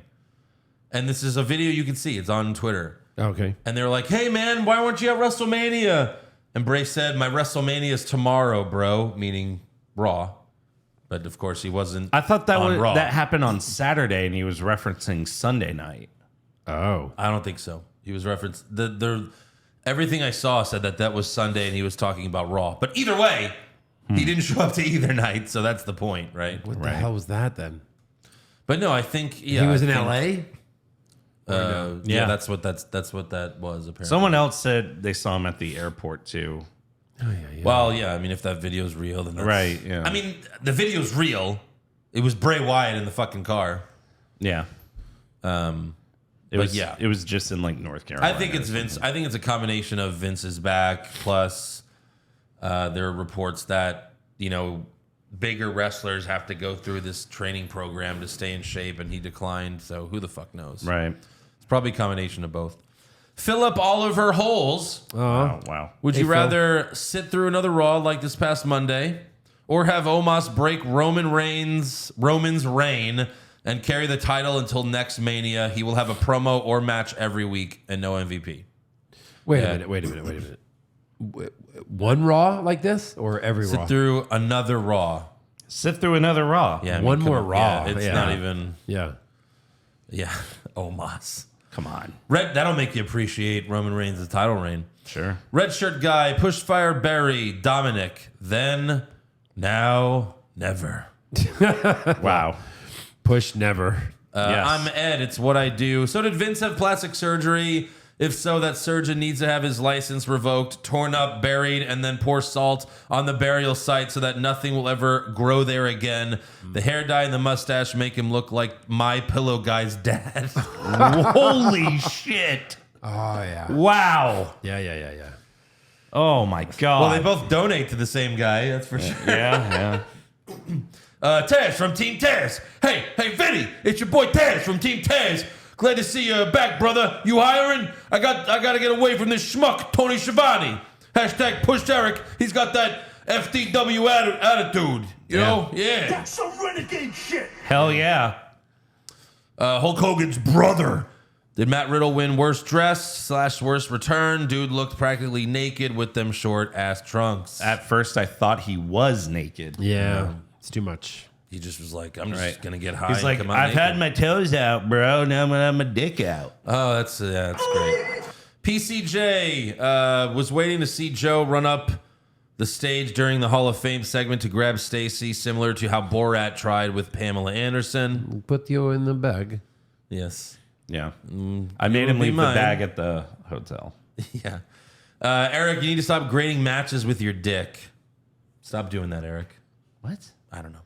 And this is a video you can see. It's on Twitter. Okay. And they were like, hey, man, why weren't you at WrestleMania? And Bray said, my WrestleMania is tomorrow, bro, meaning Raw. But, of course, he wasn't I thought on Raw. that happened on Saturday, and he was referencing Sunday night. Oh. I don't think so. He was referenced. Everything I saw said that was Sunday, and he was talking about Raw. But either way, he didn't show up to either night, so that's the point, right? What the hell was that then? But no, I think He was in L.A.? Yeah, that's what that was apparently. Someone else said they saw him at the airport too. Well, yeah, I mean, if that video's real, then that's... Right, yeah. I mean, the video's real. It was Bray Wyatt in the fucking car. Yeah. It But was yeah. It was just in like North Carolina. I think it's Vince. I think it's a combination of Vince's back plus there are reports that, bigger wrestlers have to go through this training program to stay in shape, and he declined. So who the fuck knows? Right. It's probably a combination of both. Philip Oliver Holes. Wow. Would Hey, you Phil. rather sit through another Raw like this past Monday, or have Omos break Roman's reign and carry the title until next Mania? He will have a promo or match every week and no MVP. Wait Yeah. a minute. One Raw like this or every Raw? Sit through another Raw. Sit through another Raw. Yeah, One come more on. Raw. Yeah, it's Yeah. not even. Yeah. Yeah, Omos. Come on. Red. That'll make you appreciate Roman Reigns' title reign. Sure. Red shirt guy, Pushfire Barry, Dominic. Then, now, never. Wow. Push never. Yes. I'm Ed. It's what I do. So did Vince have plastic surgery? If so, that surgeon needs to have his license revoked, torn up, buried, and then pour salt on the burial site so that nothing will ever grow there again. The hair dye and the mustache make him look like my pillow guy's dad. Holy shit. Oh, yeah. Wow. Yeah. Oh my God. Well, they both donate to the same guy, that's for sure. Yeah. Taz from Team Taz. Hey, Vinny, it's your boy Taz from Team Taz. Glad to see you back, brother. You hiring? I got to get away from this schmuck, Tony Schiavone. Hashtag push Eric. He's got that FTW attitude. You know? Yeah. That's some renegade shit. Hell yeah. Hulk Hogan's brother. Did Matt Riddle win worst dressed / worst return? Dude looked practically naked with them short ass trunks. At first, I thought he was naked. Yeah, it's too much. He just was like, I'm just gonna get high. He's and like, come out I've naked." had my toes out, bro. Now I'm gonna have my dick out. Oh, that's great. PCJ was waiting to see Joe run up the stage during the Hall of Fame segment to grab Stacy, similar to how Borat tried with Pamela Anderson. Put you in the bag. Yes. Yeah. I made him be leave mine. the bag at the hotel. Yeah. Eric, you need to stop grading matches with your dick. Stop doing that, Eric. What? I don't know.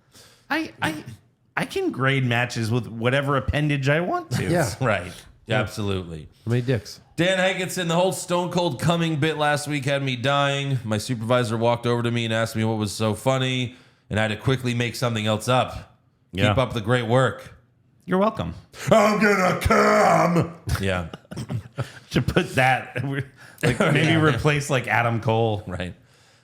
I can grade matches with whatever appendage I want to. Yeah. Right. Yeah. Absolutely. How many dicks? Dan Hankinson, the whole Stone Cold coming bit last week had me dying. My supervisor walked over to me and asked me what was so funny, and I had to quickly make something else up. Yeah. Keep up the great work. You're welcome. I'm gonna come. Yeah. Should put that, like maybe replace like Adam Cole. Right.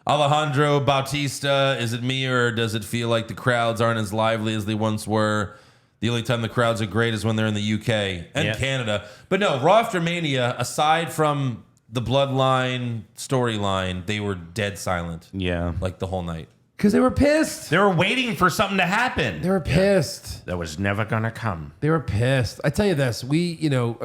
Alejandro Bautista, is it me or does it feel like the crowds aren't as lively as they once were? The only time the crowds are great is when they're in the UK and Canada. But no, Raw After Mania, aside from the Bloodline storyline, they were dead silent. Yeah. Like the whole night. Because they were pissed. They were waiting for something to happen. They were pissed. That was never gonna come. They were pissed. I tell you this,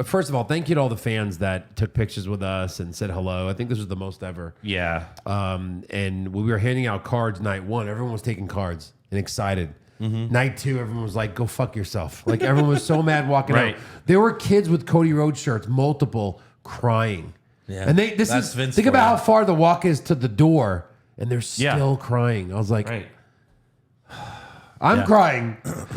first of all, thank you to all the fans that took pictures with us and said hello. I think this was the most ever. Yeah. And when we were handing out cards night one, everyone was taking cards and excited. Night two, everyone was like, go fuck yourself. Like everyone was so mad walking Right. out. There were kids with Cody Rhodes shirts, multiple, crying. Yeah. And That's Vince think for about you. how far the walk is to the door, and they're Yeah. still crying. I was like, Right. I'm crying.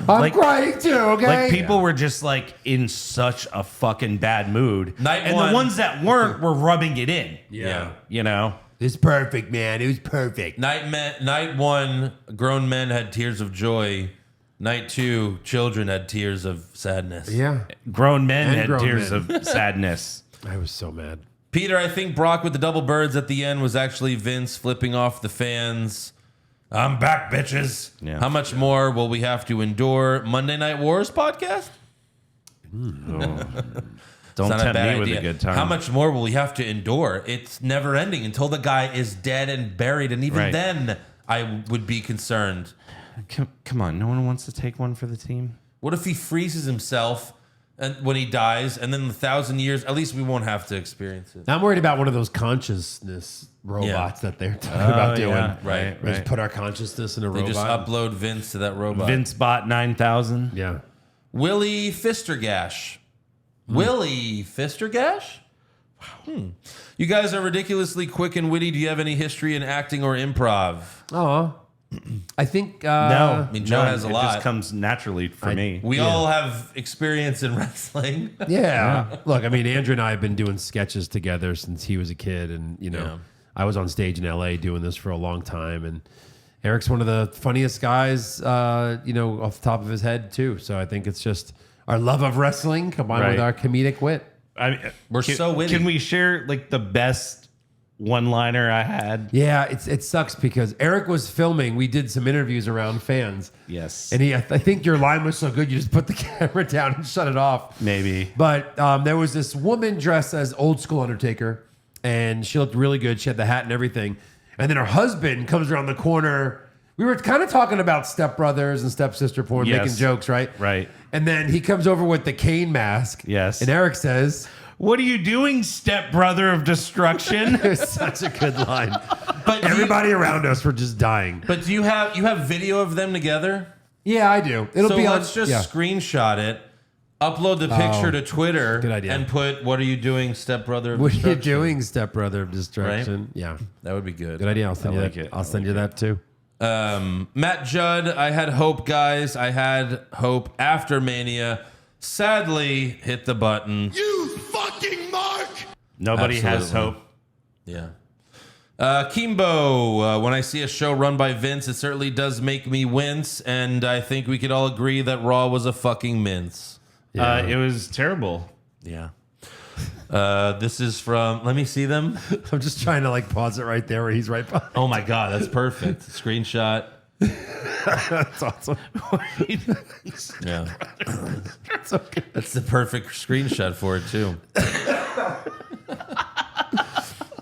I'm crying too, okay? Like people were just like in such a fucking bad mood. Night and one- the ones that weren't were rubbing it in. Yeah. You know? It's perfect, man. It was perfect. Night one, grown men had tears of joy. Night two, children had tears of sadness. Yeah. Grown men And had grown tears men. of sadness. I was so mad. Peter, I think Brock with the double birds at the end was actually Vince flipping off the fans. I'm back, bitches. Yeah. How much more will we have to endure? Monday Night Wars podcast? Don't Not a tempt bad me with idea. a good time. How much more will we have to endure? It's never ending until the guy is dead and buried. And even Right. then, I would be concerned. Come on, no one wants to take one for the team? What if he freezes himself and when he dies, and then in 1,000 years, at least we won't have to experience it. I'm worried about one of those consciousness robots that they're talking about doing. yeah. Right, Just put our consciousness in a They robot. just upload Vince to that robot. VinceBot 9000. Yeah. Willie Fistergash. Willie Fistergash? You guys are ridiculously quick and witty. Do you have any history in acting or improv? Oh, I think. No, I mean, Joe has a it lot. just comes naturally for me. We all have experience in wrestling. Yeah. Look, I mean, Andrew and I have been doing sketches together since he was a kid. And, Yeah. I was on stage in LA doing this for a long time. And Eric's one of the funniest guys, off the top of his head, too. So I think it's just our love of wrestling combined with Right. our comedic wit. I mean, We're so witty. Can we share like the best one-liner I had? Yeah, it sucks because Eric was filming. We did some interviews around fans. Yes. And I think your line was so good, you just put the camera down and shut it off. Maybe. But there was this woman dressed as old school Undertaker, and she looked really good. She had the hat and everything. And then her husband comes around the corner. We were kind of talking about stepbrothers and stepsister porn, Yes. making jokes, right? Right. And then he comes over with the cane mask. Yes. And Eric says, What are you doing, stepbrother of destruction? it was such a good line. But Everybody around us were just dying. But do you have video of them together? Yeah, I do. It'll So be on. let's just yeah. screenshot it, upload the picture to Twitter, good idea. and put "What are you doing, stepbrother?" of What are you destruction?" doing, stepbrother of destruction? Yeah, That would be good. good idea. I'll send you like that. it. I'll send you that too. Matt Judd, I had hope, guys. I had hope after Mania. Sadly, hit the button. You fucking mark! Nobody has Absolutely. hope. Yeah. Kimbo, when I see a show run by Vince, it certainly does make me wince, and I think we could all agree that Raw was a fucking mince. It was terrible. Yeah. This is from, let me see them. I'm just trying to pause it right there where he's right behind. Oh my God, that's perfect. Screenshot. That's awesome. Yeah. That's the perfect screenshot for it, too.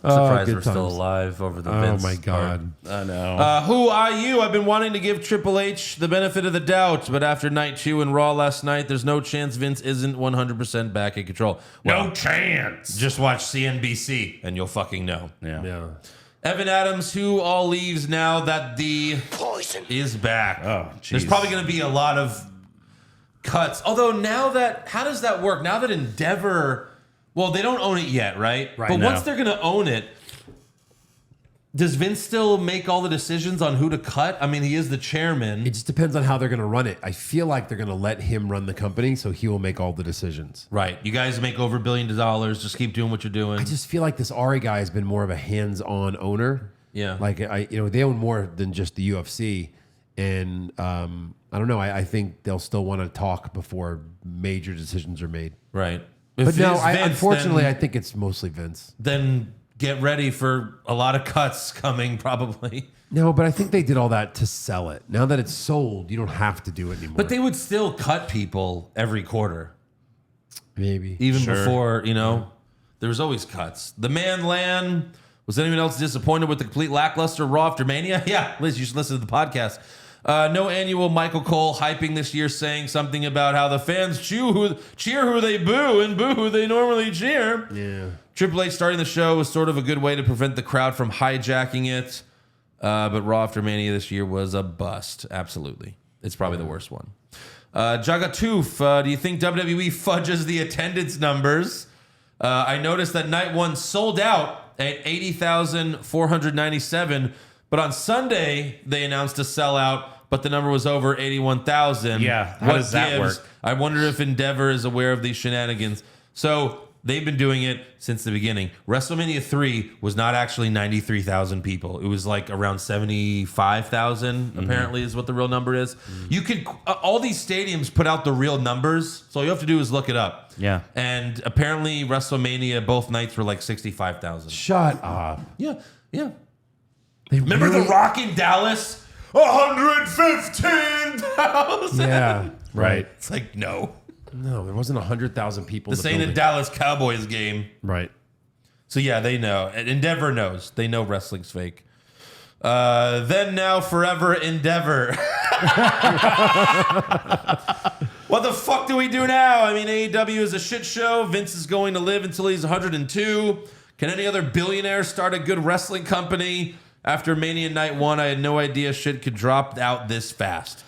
Surprised good we're still times. alive over the Oh Vince my God. I know. Who are you? I've been wanting to give Triple H the benefit of the doubt, but after Night 2 and Raw last night, there's no chance Vince isn't 100% back in control. Well, No chance. just watch CNBC and you'll fucking know. Yeah. Evan Adams, who all leaves now that the poison is back. Oh, There's jeez. probably going to be a lot of cuts. Although now that, how does that work? Now that Endeavor, well, they don't own it yet, right? Right. But No. once they're going to own it, does Vince still make all the decisions on who to cut? I mean, he is the chairman. It just depends on how they're going to run it. I feel like they're going to let him run the company, so he will make all the decisions. Right. You guys make over $1 billion. Just keep doing what you're doing. I just feel like this Ari guy has been more of a hands-on owner. Yeah. Like they own more than just the UFC, and I don't know. I think they'll still want to talk before major decisions are made. Right. But If no, it's Vince, unfortunately, then- I think it's mostly Vince. then get ready for a lot of cuts coming, probably. No, but I think they did all that to sell it. Now that it's sold, you don't have to do it anymore. But they would still cut people every quarter. maybe. Even before, there was always cuts. The man Lan, was anyone else disappointed with the complete lackluster Raw after Mania? Yeah, Liz, you should listen to the podcast. No annual Michael Cole hyping this year, saying something about how the fans cheer who they boo and boo who they normally cheer. Yeah. Triple H starting the show was sort of a good way to prevent the crowd from hijacking it. But Raw after Mania this year was a bust. Absolutely. It's probably the worst one. Jagatoof, do you think WWE fudges the attendance numbers? I noticed that night 1 sold out at 80,497, but on Sunday they announced a sellout, but the number was over 81,000. Yeah, how does that work? I wonder if Endeavor is aware of these shenanigans. So they've been doing it since the beginning. WrestleMania 3 was not actually 93,000 people. It was like around 75,000, apparently, is what the real number is. You could, all these stadiums put out the real numbers, so all you have to do is look it up. Yeah. And apparently, WrestleMania, both nights were like 65,000. Shut up. Yeah, yeah. They Remember really- The Rock in Dallas? 115,000. Yeah. Right. It's like, no. No, there wasn't 100,000 people. This in the ain't a building. Dallas Cowboys game. Right. So yeah, they know. And Endeavor knows. They know wrestling's fake. Then, now, forever, Endeavor. What the fuck do we do now? I mean, AEW is a shit show. Vince is going to live until he's 102. Can any other billionaire start a good wrestling company? After Mania Night 1, I had no idea shit could drop out this fast.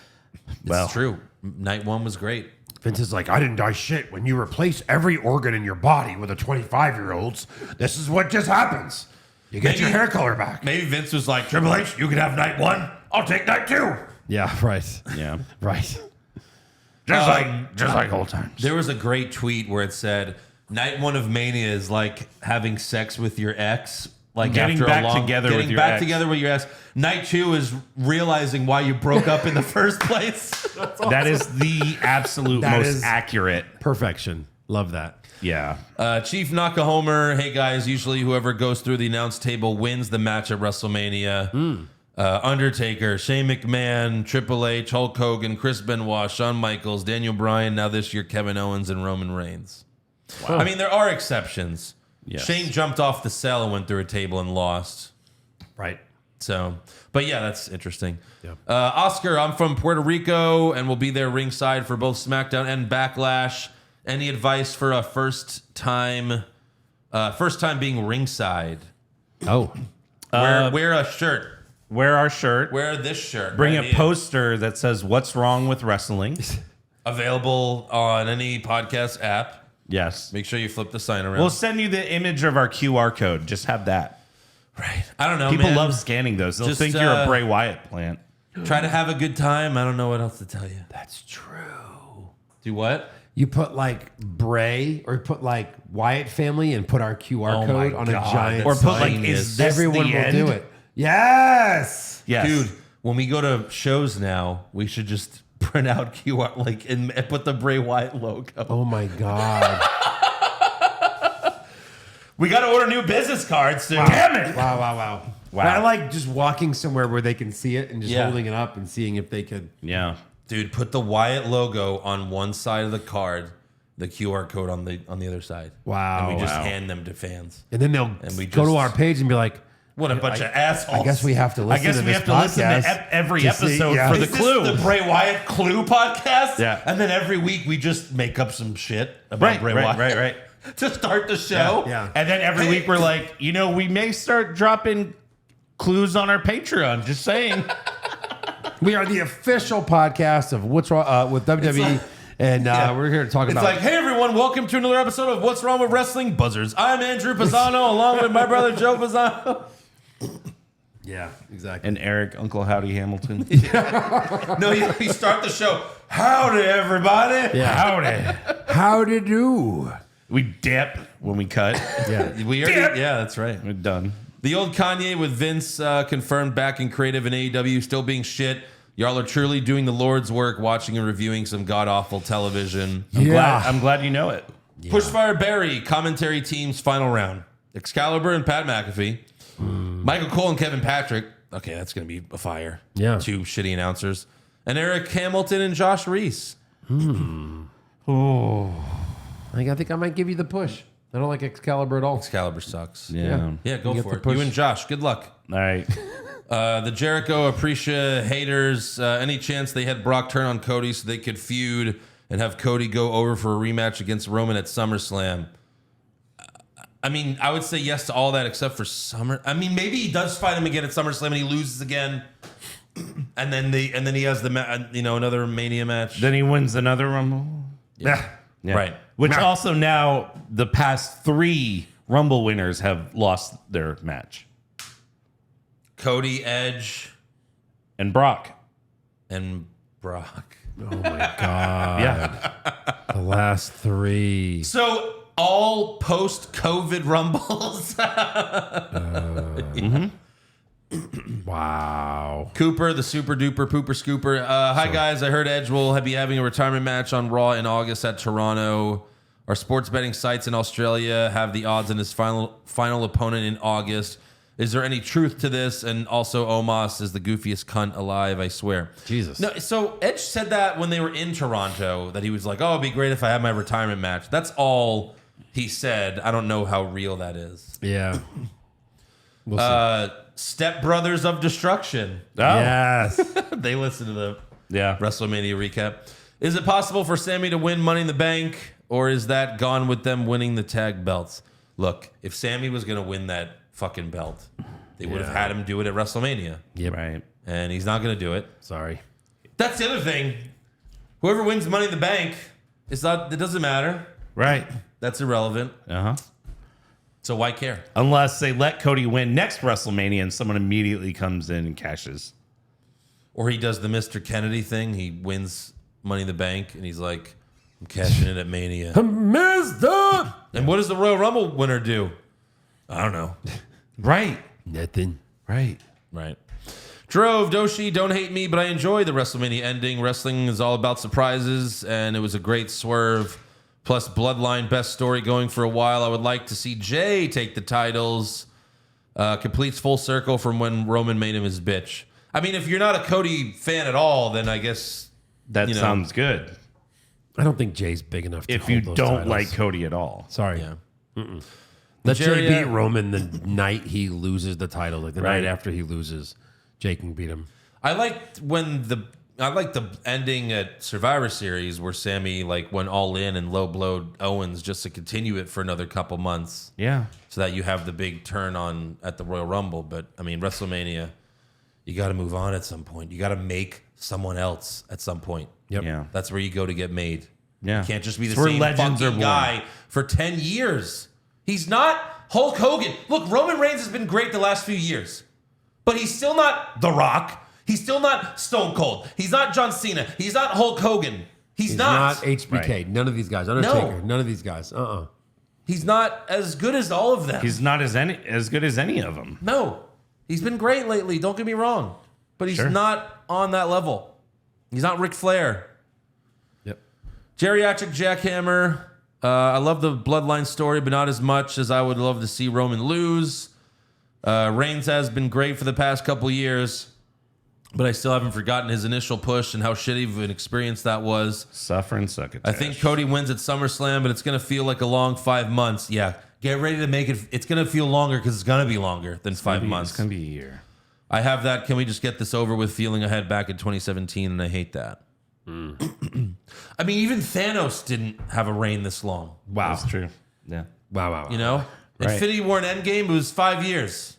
Well. It's true. Night 1 was great. Vince is like, I didn't die shit. When you replace every organ in your body with a 25-year-old's, this is what just happens. You get your hair color back. Maybe Vince was like, Triple H, you can have Night 1. I'll take Night 2. Yeah, right. Yeah. Right. Just like old times. There was a great tweet where it said, Night 1 of Mania is like having sex with your ex. Like Getting after back a long, together getting with your back ex. together with your ex. Night 2 is realizing why you broke up in the first place. That is the absolute That most is- accurate. Perfection. Love that. Yeah. Chief Nakahomer, hey guys, usually whoever goes through the announce table wins the match at WrestleMania. Undertaker, Shane McMahon, Triple H, Hulk Hogan, Chris Benoit, Shawn Michaels, Daniel Bryan, now this year Kevin Owens and Roman Reigns. I mean, there are exceptions. Yes. Shane jumped off the cell and went through a table and lost. Right. So, but yeah, that's interesting. Oscar, I'm from Puerto Rico and will be there ringside for both SmackDown and Backlash. Any advice for a first time being ringside? Oh. Wear a shirt. Wear our shirt. Wear this shirt. Bring right a here. poster that says, "What's wrong with wrestling?" Available on any podcast app. Yes. Make sure you flip the sign around. We'll send you the image of our QR code. Just have that. right. I don't know. People man. love scanning those. They'll Just, think you're a Bray Wyatt plant. Try to have a good time. I don't know what else to tell you. That's true. Do what? You put like Bray or put like Wyatt family and put our QR Oh code my on God, a giant Or put like, Sign is this. this everyone the will end? do it. Yes. Yes. Dude, when we go to shows now, we should just print out QR like and put the Bray Wyatt logo. Oh my God. We got to order new business cards soon. Damn it. Wow. But I like just walking somewhere where they can see it and just holding it up and seeing if they could. Yeah. Dude, put the Wyatt logo on one side of the card, the QR code on the other side. Wow. And we just hand them to fans. And then they'll we go to just- our page and be like, What a bunch of assholes. I guess we have to listen to this podcast every to see- episode yeah. for the Is this clue. the Bray Wyatt Clue podcast? Yeah. And then every week we just make up some shit about Bray Wyatt. Right. To start the show. Yeah. And then every week we're like, we may start dropping clues on our Patreon. Just saying. We are the official podcast of What's Wrong with WWE, and we're here to talk It's about. like, hey everyone, welcome to another episode of What's Wrong with Wrestling Buzzards. I'm Andrew Pisano, along with my brother Joe Pisano. Yeah, exactly. And Eric, Uncle Howdy Hamilton. No, you start the show. Howdy, everybody. Yeah. Howdy. How to do? We dip when we cut. Yeah. We already, yeah, that's right. We're done. The old Kanye with Vince confirmed back in creative in AEW, still being shit. Y'all are truly doing the Lord's work, watching and reviewing some god-awful television. I'm glad you know it. Pushfire Barry, commentary team's final round. Excalibur and Pat McAfee. Michael Cole and Kevin Patrick. Okay, that's going to be a fire. Yeah. 2 shitty announcers. And Eric Hamilton and Josh Reese. I think I might give you the push. I don't like Excalibur at all. Excalibur sucks. Yeah. Yeah, go You get for the it. push. You and Josh, good luck. All right. The Jericho Aprecia haters, any chance they had Brock turn on Cody so they could feud and have Cody go over for a rematch against Roman at SummerSlam? I mean, I would say yes to all that except for maybe he does fight him again at SummerSlam and he loses again, and then he has the another Mania match. Then he wins another Rumble. Yeah. Yeah. Right. Which also now the past 3 Rumble winners have lost their match. Cody, Edge, And Brock. and Brock. Oh my god. Yeah. The last 3. So all post-COVID Rumbles. Wow. Cooper, the super duper pooper scooper. Hi guys, I heard Edge will be having a retirement match on Raw in August at Toronto. Our sports betting sites in Australia have the odds on his final opponent in August. Is there any truth to this? And also, Omos is the goofiest cunt alive, I swear. Jesus. No, so Edge said that when they were in Toronto, that he was like, oh, it'd be great if I had my retirement match. That's all he said. I don't know how real that is. Yeah. We'll see. Step Brothers of Destruction. Oh. Yes. They listen to the Yeah. WrestleMania recap. Is it possible for Sammy to win Money in the Bank, or is that gone with them winning the tag belts? Look, if Sammy was going to win that fucking belt, they would have had him do it at WrestleMania. Yep. Right. And he's not going to do it. Sorry. That's the other thing. Whoever wins Money in the Bank, it doesn't matter. Right. That's irrelevant. Uh-huh. So why care? Unless they let Cody win next WrestleMania and someone immediately comes in and cashes. Or he does the Mr. Kennedy thing. He wins Money in the Bank, and he's like, I'm cashing in at Mania. Mister. And what does the Royal Rumble winner do? I don't know. Right. Nothing. Right. Right. Drove, Doshi, don't hate me, but I enjoy the WrestleMania ending. Wrestling is all about surprises, and it was a great swerve. Plus, Bloodline, best story going for a while. I would like to see Jay take the titles. Completes full circle from when Roman made him his bitch. I mean, if you're not a Cody fan at all, then I guess That sounds good. I don't think Jay's big enough to If hold you those don't titles. like Cody at all. Sorry. Yeah. Let Jay Jerry, beat Roman the night he loses the title. Like the Right. night after he loses, Jay can beat him. I liked the ending at Survivor Series where Sammy went all in and low blowed Owens just to continue it for another couple months. Yeah. So that you have the big turn on at the Royal Rumble. But I mean, WrestleMania, you got to move on at some point. You got to make someone else at some point. Yep. Yeah. That's where you go to get made. Yeah. You can't just be the It's where same legends are fucking born. guy for 10 years. He's not Hulk Hogan. Look, Roman Reigns has been great the last few years, but he's still not The Rock. He's still not Stone Cold. He's not John Cena. He's not Hulk Hogan. He's not. HBK. Right. None of these guys. Undertaker. None of these guys. He's not as good as all of them. He's not as good as any of them. No. He's been great lately. Don't get me wrong. But he's Sure. not on that level. He's not Ric Flair. Yep. Geriatric Jackhammer. I love the Bloodline story, but not as much as I would love to see Roman lose. Reigns has been great for the past couple years, but I still haven't forgotten his initial push and how shitty of an experience that was. Suffer and suck it. I think Cody wins at SummerSlam, but it's going to feel like a long 5 months. Yeah, get ready to make it. It's going to feel longer because it's going to be longer than 5 months. It's going to be a year. I have that. Can we just get this over with feeling ahead back in 2017? And I hate that. I mean, even Thanos didn't have a reign this long. Wow. That's true. Yeah. Wow. You know? Right. Infinity War and Endgame, it was 5 years.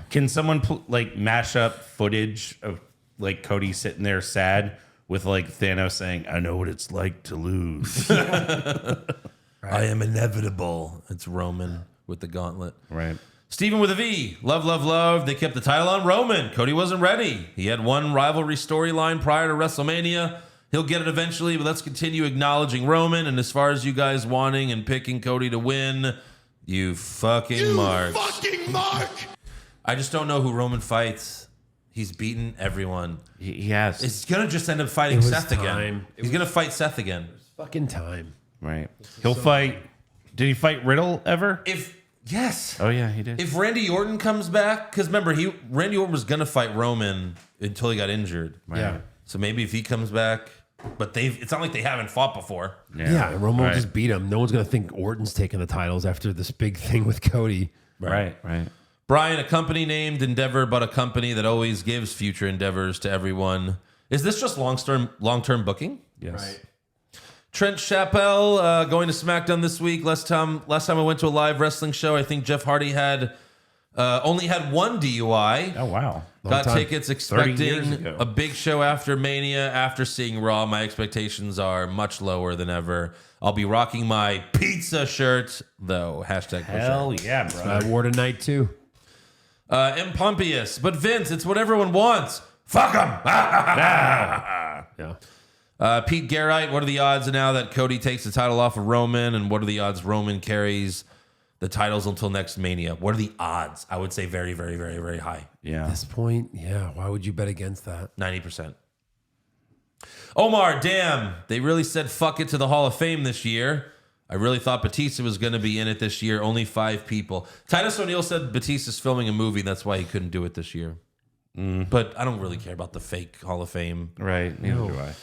Can someone mash up footage of like Cody sitting there sad with like Thanos saying, "I know what it's like to lose." I am inevitable. It's Roman with the gauntlet. Right. Steven with a V. Love, love, love. They kept the title on Roman. Cody wasn't ready. He had one rivalry storyline prior to WrestleMania. He'll get it eventually, but let's continue acknowledging Roman. And as far as you guys wanting and picking Cody to win, you fucking mark. I just don't know who Roman fights. He's beaten everyone. He has. He's going to just end up fighting was Seth again. time. He's going to fight Seth again. Fucking time. Right. He'll fight. Did he fight Riddle ever? Yes. Oh yeah, he did. If Randy Orton comes back, because remember, Randy Orton was going to fight Roman until he got injured. Right. Yeah. So maybe if he comes back, but it's not like they haven't fought before. Yeah, Roman will Right. just beat him. No one's going to think Orton's taking the titles after this big thing with Cody. Right. Brian, a company named Endeavor, but a company that always gives future endeavors to everyone. Is this just long-term booking? Yes. Right. Trent Chappell going to SmackDown this week. Last time I went to a live wrestling show, I think Jeff Hardy had only had one DUI. Oh wow. Got time. tickets 30 years expecting ago. a big show after Mania. After seeing Raw, my expectations are much lower than ever. I'll be rocking my pizza shirt, though. Hashtag for Hell sure. yeah, I bro. wore tonight too. Impumpious. But Vince, it's what everyone wants. Fuck him. Yeah. Pete Garrett, what are the odds now that Cody takes the title off of Roman? And what are the odds Roman carries the titles until next Mania? What are the odds? I would say very, very, very, very high. Yeah. At this point, yeah. Why would you bet against that? 90%. Omar, damn. They really said fuck it to the Hall of Fame this year. I really thought Batista was going to be in it this year. Only 5 people. Titus O'Neil said Batista's filming a movie. That's why he couldn't do it this year. But I don't really care about the fake Hall of Fame. Right. Neither do I.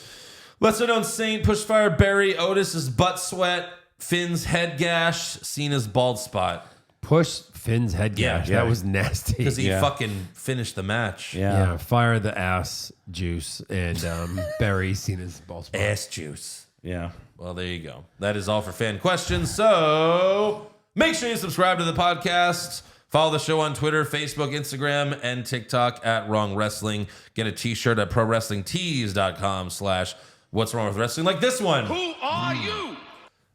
Lesser known saint, Pushfire Barry, Otis's butt sweat, Finn's head gash, Cena's bald spot. Push Finn's head gash. Yeah. That was nasty. Because he Yeah. fucking finished the match. Yeah, fire the ass juice and Barry Cena's ball spot. Ass juice. Yeah. Well, there you go. That is all for fan questions. So make sure you subscribe to the podcast. Follow the show on Twitter, Facebook, Instagram, and TikTok at Wrong Wrestling. Get a t-shirt at ProWrestlingTees.com/What's Wrong with Wrestling, like this one. Who are you?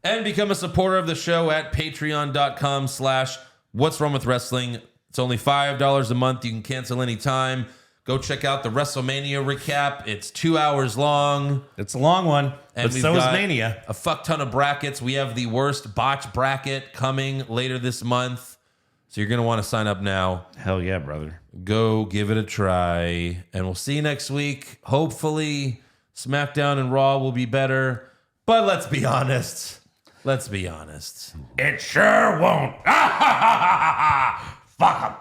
And become a supporter of the show at Patreon.com/What's Wrong with Wrestling. It's only $5 a month. You can cancel anytime. Go check out the WrestleMania recap. It's 2 hours long. It's a long one. And But we've so is got Mania. a fuck ton of brackets. We have the worst botch bracket coming later this month. So you're going to want to sign up now. Hell yeah, brother. Go give it a try. And we'll see you next week. Hopefully, SmackDown and Raw will be better. But let's be honest. It sure won't. Fuck 'em.